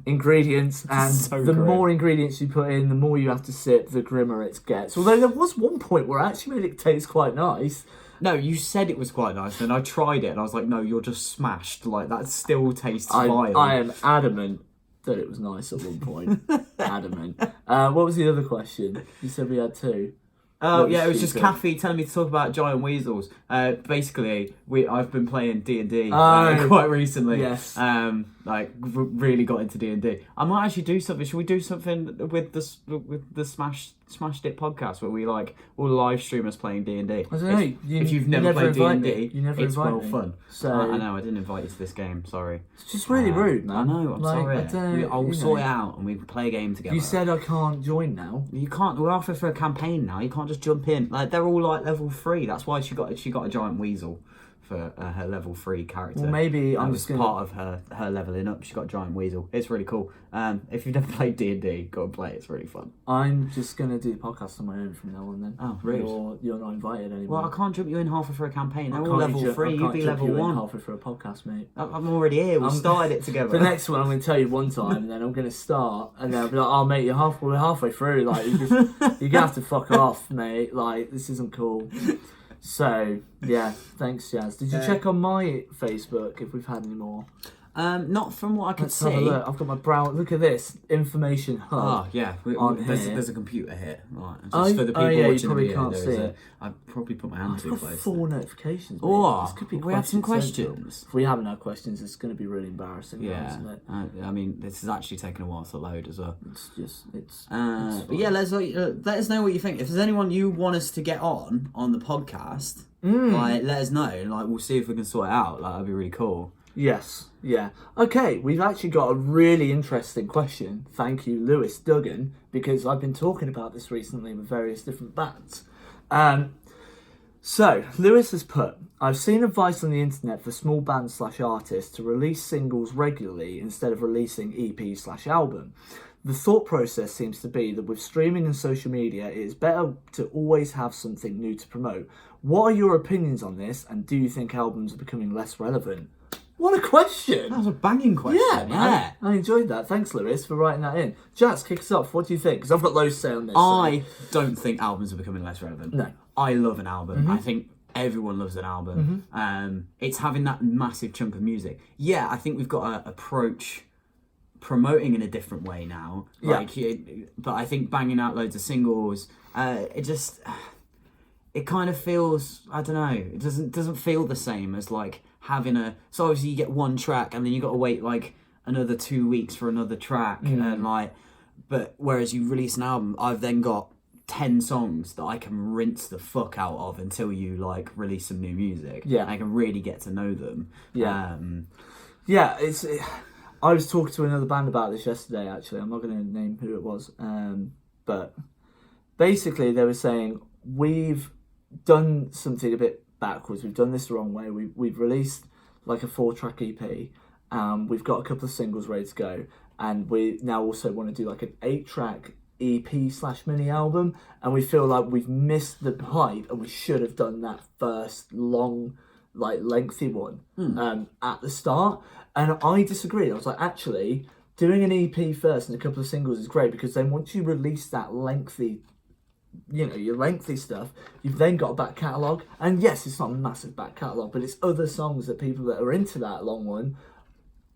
[SPEAKER 1] ingredients. And the more ingredients you put in, the more you have to sip, the grimmer it gets. Although there was one point where I actually made it taste quite nice.
[SPEAKER 2] No, you said it was quite nice, and I tried it, and I was like, no, you're just smashed. Like, that still tastes vile.
[SPEAKER 1] I am adamant that it was nice at one point. Adamant. What was the other question? You said we had 2.
[SPEAKER 2] Yeah, it was just Kathy telling me to talk about giant weasels. Basically, I've been playing D&D quite recently.
[SPEAKER 1] Yes.
[SPEAKER 2] Really got into D&D. I might actually do something. Should we do something with the Smashed It podcast where we we'll live stream us playing D&D?
[SPEAKER 1] I don't know.
[SPEAKER 2] If you've never played D&D, it's well
[SPEAKER 1] me.
[SPEAKER 2] fun.
[SPEAKER 1] So
[SPEAKER 2] I know I didn't invite you to this game. Sorry.
[SPEAKER 1] It's just really rude, man.
[SPEAKER 2] I know. I'm sorry. I'll sort it out and we can play a game together.
[SPEAKER 1] You said I can't join now.
[SPEAKER 2] You can't. We're after for a campaign now. You can't just jump in. Like, they're all level 3. That's why she got a giant weasel for her level 3 character.
[SPEAKER 1] Well, maybe
[SPEAKER 2] I'm just part of her leveling up. She got a giant weasel. It's really cool. If you've never played D&D, go and play it. It's really fun.
[SPEAKER 1] I'm just gonna do the podcast on my own from now on. Then.
[SPEAKER 2] Oh, rude.
[SPEAKER 1] You're not invited anymore.
[SPEAKER 2] Well, I can't jump you in halfway for a campaign. They're all level 3. You'd be level 1.
[SPEAKER 1] Halfway for a podcast, mate.
[SPEAKER 2] I'm already here. We started it together.
[SPEAKER 1] The next one I'm going to tell you one time, and then I'm going to start, and then I'll be like, "Oh, mate, we're halfway through. Like, you're gonna have to fuck off, mate. Like, this isn't cool." So yeah, thanks, Jazz. Did you check on my Facebook if we've had any more?
[SPEAKER 2] Not from what I could see.
[SPEAKER 1] Have a look. I've got my brow. Look at this information hub.
[SPEAKER 2] Oh yeah, there's a computer here. Right, just for the people
[SPEAKER 1] watching
[SPEAKER 2] you
[SPEAKER 1] probably
[SPEAKER 2] the
[SPEAKER 1] can't see it.
[SPEAKER 2] I probably put my hand too close.
[SPEAKER 1] 4 notifications. Mate.
[SPEAKER 2] Oh,
[SPEAKER 1] this could be
[SPEAKER 2] we have some questions.
[SPEAKER 1] If we haven't had questions, it's going to be really embarrassing.
[SPEAKER 2] Yeah,
[SPEAKER 1] now, isn't it?
[SPEAKER 2] I mean, this has actually taken a while to load as well.
[SPEAKER 1] It's
[SPEAKER 2] but yeah, let us know what you think. If there's anyone you want us to get on the podcast, let us know. Like, we'll see if we can sort it out. Like, that'd be really cool.
[SPEAKER 1] Yes, yeah. Okay, we've actually got a really interesting question. Thank you, Lewis Duggan, because I've been talking about this recently with various different bands. So, Lewis has put, I've seen advice on the internet for small bands / artists to release singles regularly instead of releasing EP / album. The thought process seems to be that with streaming and social media, it is better to always have something new to promote. What are your opinions on this, and do you think albums are becoming less relevant? What a question!
[SPEAKER 2] That was a banging question.
[SPEAKER 1] Yeah, man. I enjoyed that. Thanks, Lewis, for writing that in. Jazz, kick us off. What do you think? Because I've got loads to say on this.
[SPEAKER 2] I don't think albums are becoming less relevant.
[SPEAKER 1] No.
[SPEAKER 2] I love an album. I think everyone loves an album. It's having that massive chunk of music. Yeah, I think we've got to approach promoting in a different way now. But I think banging out loads of singles, it kind of feels, I don't know, it doesn't feel the same as like having so obviously you get one track and then you got to wait like another 2 weeks for another track and like, but whereas you release an album, I've then got 10 songs that I can rinse the fuck out of until you like release some new music.
[SPEAKER 1] Yeah.
[SPEAKER 2] I can really get to know them.
[SPEAKER 1] Yeah. I was talking to another band about this yesterday, actually. I'm not going to name who it was. But basically they were saying, we've done something a bit backwards. We've done this the wrong way. We've released like a 4-track EP. We've got a couple of singles ready to go. And we now also want to do like an 8-track EP / mini album. And we feel like we've missed the hype and we should have done that first long, like lengthy one at the start. And I disagreed. I was like, actually, doing an EP first and a couple of singles is great, because then once you release that lengthy, your lengthy stuff, you've then got a back catalogue. And yes, it's not a massive back catalogue, but it's other songs that people that are into that long one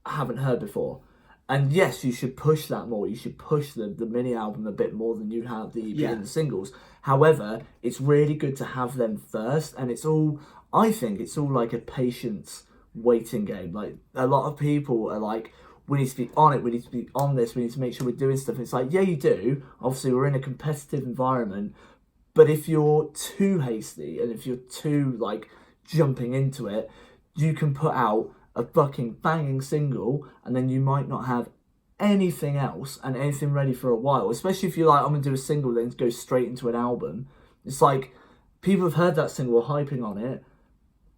[SPEAKER 1] haven't heard before. And yes, you should push that more. You should push the mini album a bit more than you have the EP and the singles. However, it's really good to have them first. And I think it's all like a patience waiting game. Like, a lot of people are like, we need to be on it, we need to be on this, we need to make sure we're doing stuff. It's like, yeah, you do. Obviously, we're in a competitive environment. But if you're too hasty and if you're too, like, jumping into it, you can put out a fucking banging single and then you might not have anything else and anything ready for a while. Especially if you're like, I'm going to do a single, then go straight into an album. It's like, people have heard that single, hyping on it,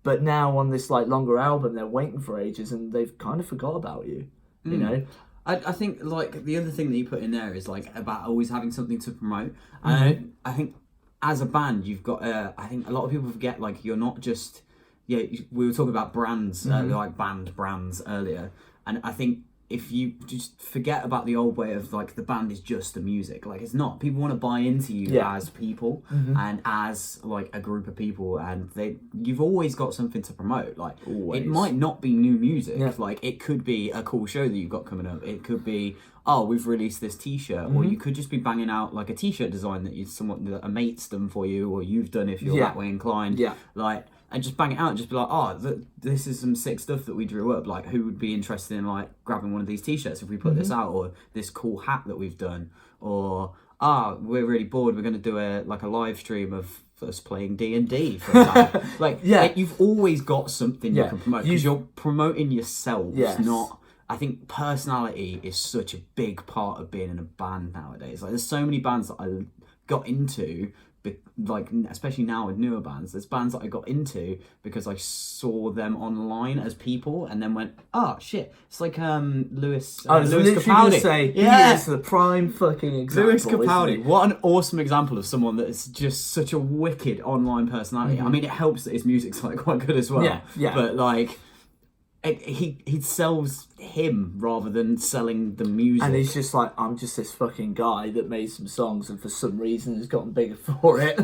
[SPEAKER 1] but now on this, like, longer album, they're waiting for ages and they've kind of forgot about you. You know,
[SPEAKER 2] I think like the other thing that you put in there is like about always having something to promote. And I think as a band, you've got. I think a lot of people forget, like, you're not just. Yeah, we were talking about brands, like band brands earlier, and I think if you just forget about the old way of like the band is just the music, like it's not. People want to buy into you as people and as like a group of people, and you've always got something to promote. Like it might not be new music, like it could be a cool show that you've got coming up. It could be, oh, we've released this T-shirt, or you could just be banging out like a T-shirt design that a mate's done for you, or you've done if you're that way inclined. Like. And just bang it out, just be like, oh, this is some sick stuff that we drew up. Like, who would be interested in, like, grabbing one of these T-shirts if we put this out? Or this cool hat that we've done? Or, we're really bored, we're going to do a live stream of us playing D&D, for example. You've always got something you can promote. Because you're promoting yourselves, not... I think personality is such a big part of being in a band nowadays. Like, there's so many bands that I got into... like especially now with newer bands, there's bands that I got into because I saw them online as people and then went, oh shit, it's like Lewis Capaldi.
[SPEAKER 1] Say, he is the prime fucking example.
[SPEAKER 2] Lewis Capaldi, what an awesome example of someone that is just such a wicked online personality. I mean, it helps that his music's like quite good as well. But like he sells him rather than selling the music.
[SPEAKER 1] And he's just like, I'm just this fucking guy that made some songs and for some reason has gotten bigger for it.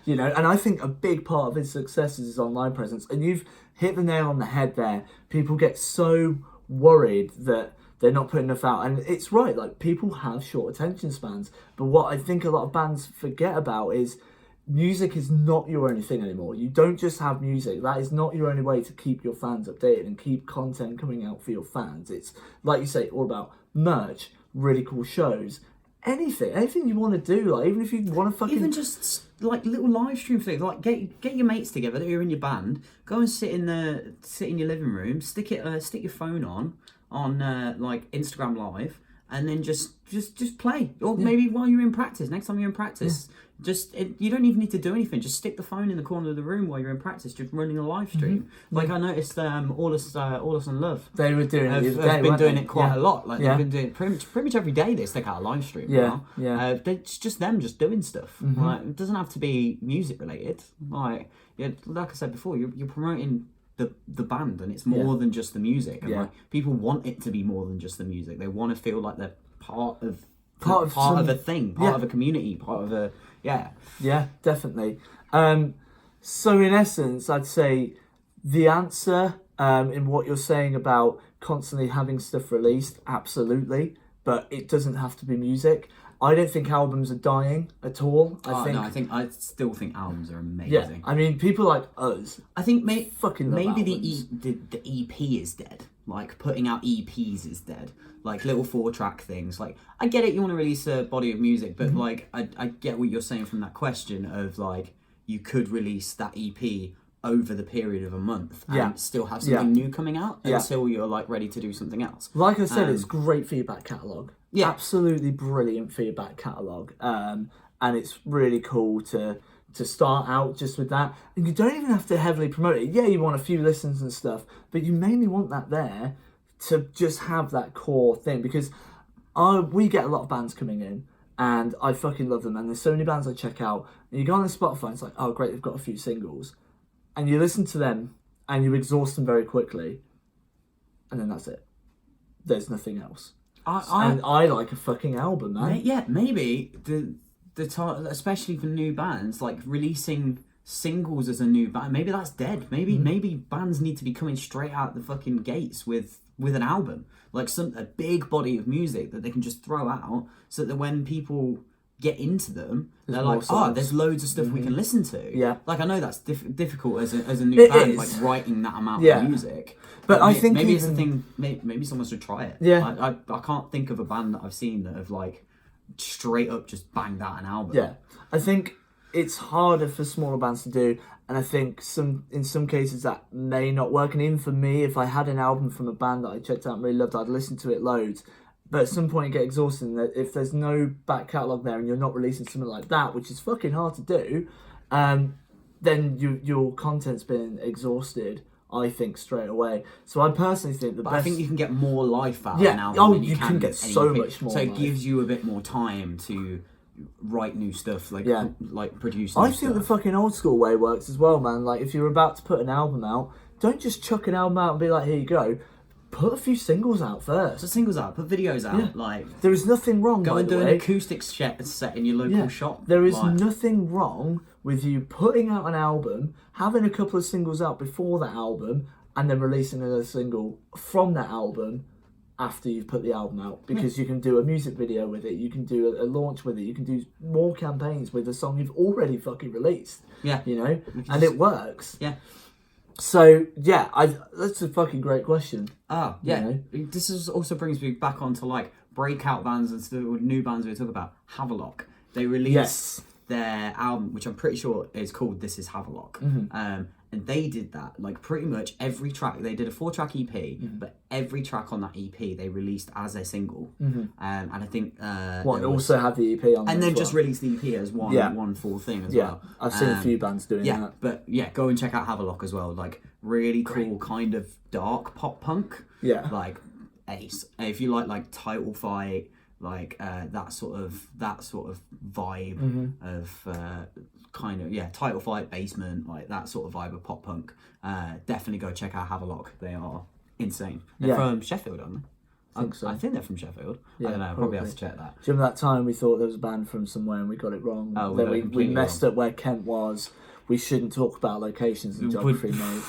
[SPEAKER 1] You know, and I think a big part of his success is his online presence. And you've hit the nail on the head there. People get so worried that they're not putting enough out. And it's right, like, people have short attention spans. But what I think a lot of bands forget about is music is not your only thing anymore. You don't just have music. That is not your only way to keep your fans updated and keep content coming out for your fans. It's, like you say, all about merch, really cool shows, anything you want to do, like even if you want to fucking
[SPEAKER 2] even just like little live stream things, like get your mates together that are in your band, go and sit in your living room, stick your phone on like Instagram Live, and then just play, or maybe while you're in practice, next time you're in practice, you don't even need to do anything, just stick the phone in the corner of the room while you're in practice, just running a live stream. Like I noticed All Us and Love,
[SPEAKER 1] they were doing it the other day,
[SPEAKER 2] have been doing
[SPEAKER 1] they?
[SPEAKER 2] it quite a lot, like they've been doing pretty much every day they stick out a live stream now. It's just them just doing stuff. Like it doesn't have to be music related, like I said before, you're promoting the band, and it's more than just the music, and like people want it to be more than just the music. They want to feel like they're part of a thing, part of a community, part of a
[SPEAKER 1] definitely. So in essence, I'd say the answer in what you're saying about constantly having stuff released, absolutely, but it doesn't have to be music. I don't think albums are dying at all.
[SPEAKER 2] I still think albums are amazing.
[SPEAKER 1] Yeah, I mean, people like us.
[SPEAKER 2] I think
[SPEAKER 1] fucking love
[SPEAKER 2] maybe
[SPEAKER 1] albums.
[SPEAKER 2] the EP is dead. Like putting out EPs is dead. Like little 4-track things. Like I get it, you want to release a body of music, but like I get what you're saying from that question of like you could release that EP over the period of a month and still have something new coming out until you're like ready to do something else.
[SPEAKER 1] Like I said, it's great feedback catalogue. Yeah, absolutely brilliant feedback catalogue. And it's really cool to start out just with that. And you don't even have to heavily promote it. Yeah, you want a few listens and stuff, but you mainly want that there to just have that core thing, because we get a lot of bands coming in and I fucking love them, and there's so many bands I check out, and you go on the Spotify and it's like, oh great, they've got a few singles, and you listen to them and you exhaust them very quickly, and then that's it. There's nothing else. I like a fucking album, man.
[SPEAKER 2] Yeah, maybe the time, especially for new bands, like releasing singles as a new band, maybe that's dead. Maybe bands need to be coming straight out the fucking gates with an album, like a big body of music that they can just throw out, so that when people get into them, they're like, there's loads of stuff we can listen to. Yeah, like I know that's difficult as a new band, like writing that amount of music. But I think maybe it's a thing. Maybe someone should try it. Yeah, I can't think of a band that I've seen that have like straight up just banged out an album.
[SPEAKER 1] Yeah, I think it's harder for smaller bands to do, and I think in some cases that may not work. And even for me, if I had an album from a band that I checked out and really loved, I'd listen to it loads. But at some point you get exhausted, and if there's no back catalogue there and you're not releasing something like that, which is fucking hard to do, then your content's been exhausted, I think, straight away. So I personally think the best...
[SPEAKER 2] I think you can get more life out of an album than you
[SPEAKER 1] can get so much more.
[SPEAKER 2] So it gives you a bit more time to write new stuff, like produce new stuff.
[SPEAKER 1] I think the fucking old school way works as well, man. Like, if you're about to put an album out, don't just chuck an album out and be like, here you go. Put a few singles out first.
[SPEAKER 2] Put singles out, put videos out. Yeah. Like,
[SPEAKER 1] there is nothing wrong.
[SPEAKER 2] Go and do an acoustic set in your local shop.
[SPEAKER 1] There is nothing wrong with you putting out an album, having a couple of singles out before that album, and then releasing another single from that album after you've put the album out. Because you can do a music video with it, you can do a launch with it, you can do more campaigns with a song you've already fucking released. Yeah, you know, and it works. Yeah. So yeah, that's a fucking great question.
[SPEAKER 2] Oh yeah, you know? This also brings me back onto like breakout bands and stuff, new bands we talk about. Havelock, they released their album, which I'm pretty sure is called "This Is Havelock," and they did that like pretty much every track. They did a 4-track EP, but every track on that EP they released as a single. And I think
[SPEAKER 1] also have the EP on,
[SPEAKER 2] and then just released the EP as one full thing as well.
[SPEAKER 1] I've seen a few bands doing that.
[SPEAKER 2] But go and check out Havelock as well. Like really cool, kind of dark pop punk. Yeah, like ace. If you like Title Fight, like that sort of vibe of kind of Title Fight, Basement, like that sort of vibe of pop punk. Definitely go check out Havelock. They are insane. They're from Sheffield, aren't they? I think they're from Sheffield. Yeah, I don't know. I'll probably have to check that.
[SPEAKER 1] Do you remember that time we thought there was a band from somewhere and we got it wrong? Oh, we messed up where Kent was. We shouldn't talk about locations and geography, mate.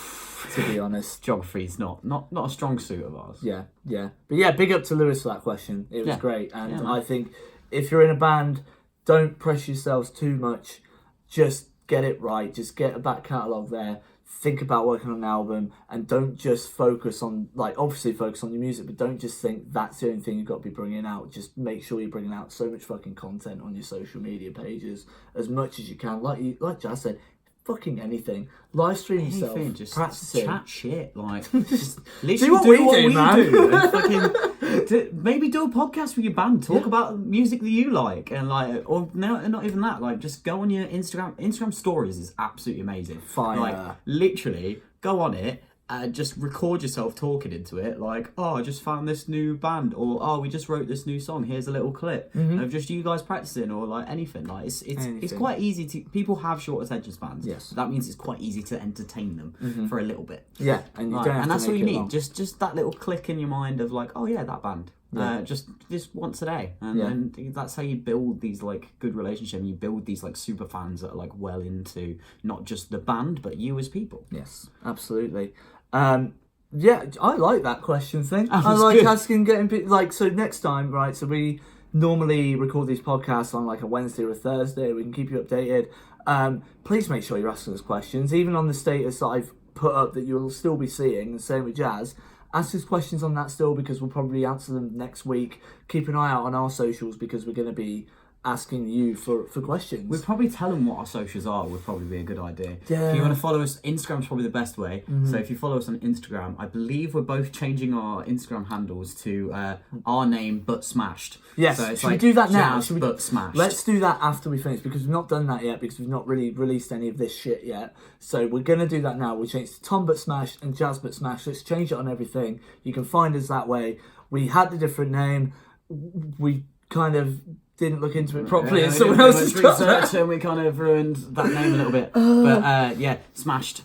[SPEAKER 1] To be honest,
[SPEAKER 2] geography's not a strong suit of ours.
[SPEAKER 1] Yeah. But yeah, big up to Lewis for that question. It was great, and I think if you're in a band, don't press yourselves too much. Just get it right. Just get a back catalogue there. think about working on an album, and don't just focus on, like, obviously focus on your music, but don't just think that's the only thing you've got to be bringing out. Just make sure you're bringing out so much fucking content on your social media pages as much as you can. Like Jazz said, fucking anything. Live stream yourself,
[SPEAKER 2] just
[SPEAKER 1] practicing.
[SPEAKER 2] chat shit, like just literally
[SPEAKER 1] do what we do,
[SPEAKER 2] and fucking maybe do a podcast with your band, talk about music that you like, and like, or no, not even that, like just go on your Instagram stories is absolutely amazing.
[SPEAKER 1] Fire.
[SPEAKER 2] Like literally go on it. Just record yourself talking into it, like, oh, I just found this new band, or oh, we just wrote this new song. Here's a little clip of just you guys practicing, or like anything. Like it's quite easy to. People have short attention spans.
[SPEAKER 1] Yes,
[SPEAKER 2] that means it's quite easy to entertain them for a little bit.
[SPEAKER 1] Yeah, and you don't have
[SPEAKER 2] and
[SPEAKER 1] to
[SPEAKER 2] that's all
[SPEAKER 1] make
[SPEAKER 2] you
[SPEAKER 1] it
[SPEAKER 2] need.
[SPEAKER 1] long.
[SPEAKER 2] Just that little click in your mind of like, oh yeah, that band. Just once a day, and that's how you build these like good relationships. And you build these like super fans that are like well into not just the band but you as people.
[SPEAKER 1] Yes, absolutely. Yeah, I like that question thing. I like
[SPEAKER 2] good.
[SPEAKER 1] asking, getting like, so next time, right? So we normally record these podcasts on like a Wednesday or a Thursday. We can keep you updated. Please make sure you're asking us questions, even on the status that I've put up that you'll still be seeing. And same with Jazz. Ask us questions on that still, because we'll probably answer them next week. Keep an eye out on our socials, because we're going to be asking you for questions.
[SPEAKER 2] We'd probably tell them what our socials are, would probably be a good idea.
[SPEAKER 1] Yeah.
[SPEAKER 2] If you want to follow us, Instagram's probably the best way. So if you follow us on Instagram, I believe we're both changing our Instagram handles to our name but smashed.
[SPEAKER 1] Yes,
[SPEAKER 2] so it's
[SPEAKER 1] should
[SPEAKER 2] like
[SPEAKER 1] we do that now?
[SPEAKER 2] Jazz but smashed.
[SPEAKER 1] Let's do that after we finish, because we've not done that yet, because we've not really released any of this shit yet. So we're going to do that now. We'll change to Tom but smashed and Jazz but smashed. Let's change it on everything. You can find us that way. We had a different name. We kind of didn't look into it properly, and someone else has got that.
[SPEAKER 2] And we kind of ruined that name a little bit. But yeah, smashed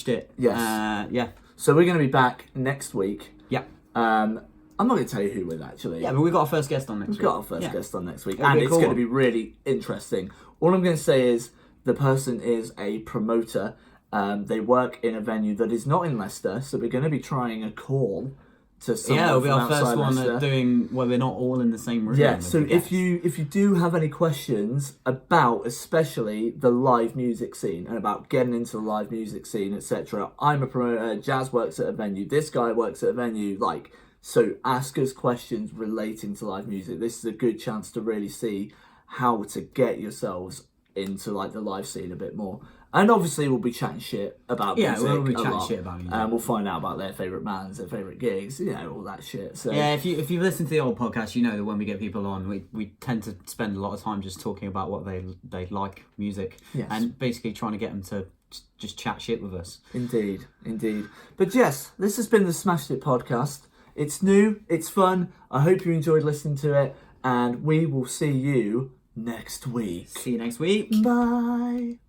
[SPEAKER 2] it.
[SPEAKER 1] Yes.
[SPEAKER 2] Yeah.
[SPEAKER 1] So we're going to be back next week.
[SPEAKER 2] Yeah.
[SPEAKER 1] I'm not going to tell you who with, actually.
[SPEAKER 2] Yeah, but we've got our first guest on next week.
[SPEAKER 1] We've got our first guest on next week,
[SPEAKER 2] It'll
[SPEAKER 1] and
[SPEAKER 2] be a
[SPEAKER 1] it's
[SPEAKER 2] cool
[SPEAKER 1] going to
[SPEAKER 2] one.
[SPEAKER 1] be really interesting. All I'm going to say is the person is a promoter. They work in a venue that is not in Leicester, so we're going to be trying a call to someone
[SPEAKER 2] it'll be
[SPEAKER 1] from
[SPEAKER 2] our first
[SPEAKER 1] outside
[SPEAKER 2] one
[SPEAKER 1] Leicester.
[SPEAKER 2] at doing where we're not all in the same room.
[SPEAKER 1] Yeah, so if you do have any questions about especially the live music scene and about getting into the live music scene, etc., I'm a promoter, Jazz works at a venue, this guy works at a venue, like, so ask us questions relating to live music. This is a good chance to really see how to get yourselves into like the live scene a bit more. And obviously we'll be chatting shit about music.
[SPEAKER 2] We'll be
[SPEAKER 1] a
[SPEAKER 2] chatting
[SPEAKER 1] lot.
[SPEAKER 2] shit about music.
[SPEAKER 1] And we'll find out about their favourite bands, their favourite gigs, you know, all that shit. So
[SPEAKER 2] yeah, if you've listened to the old podcast, you know that when we get people on, we tend to spend a lot of time just talking about what they like music, and basically trying to get them to just chat shit with us.
[SPEAKER 1] Indeed. But yes, this has been the Smashed It podcast. It's new, it's fun. I hope you enjoyed listening to it, and we will see you next week.
[SPEAKER 2] See you next week.
[SPEAKER 1] Bye.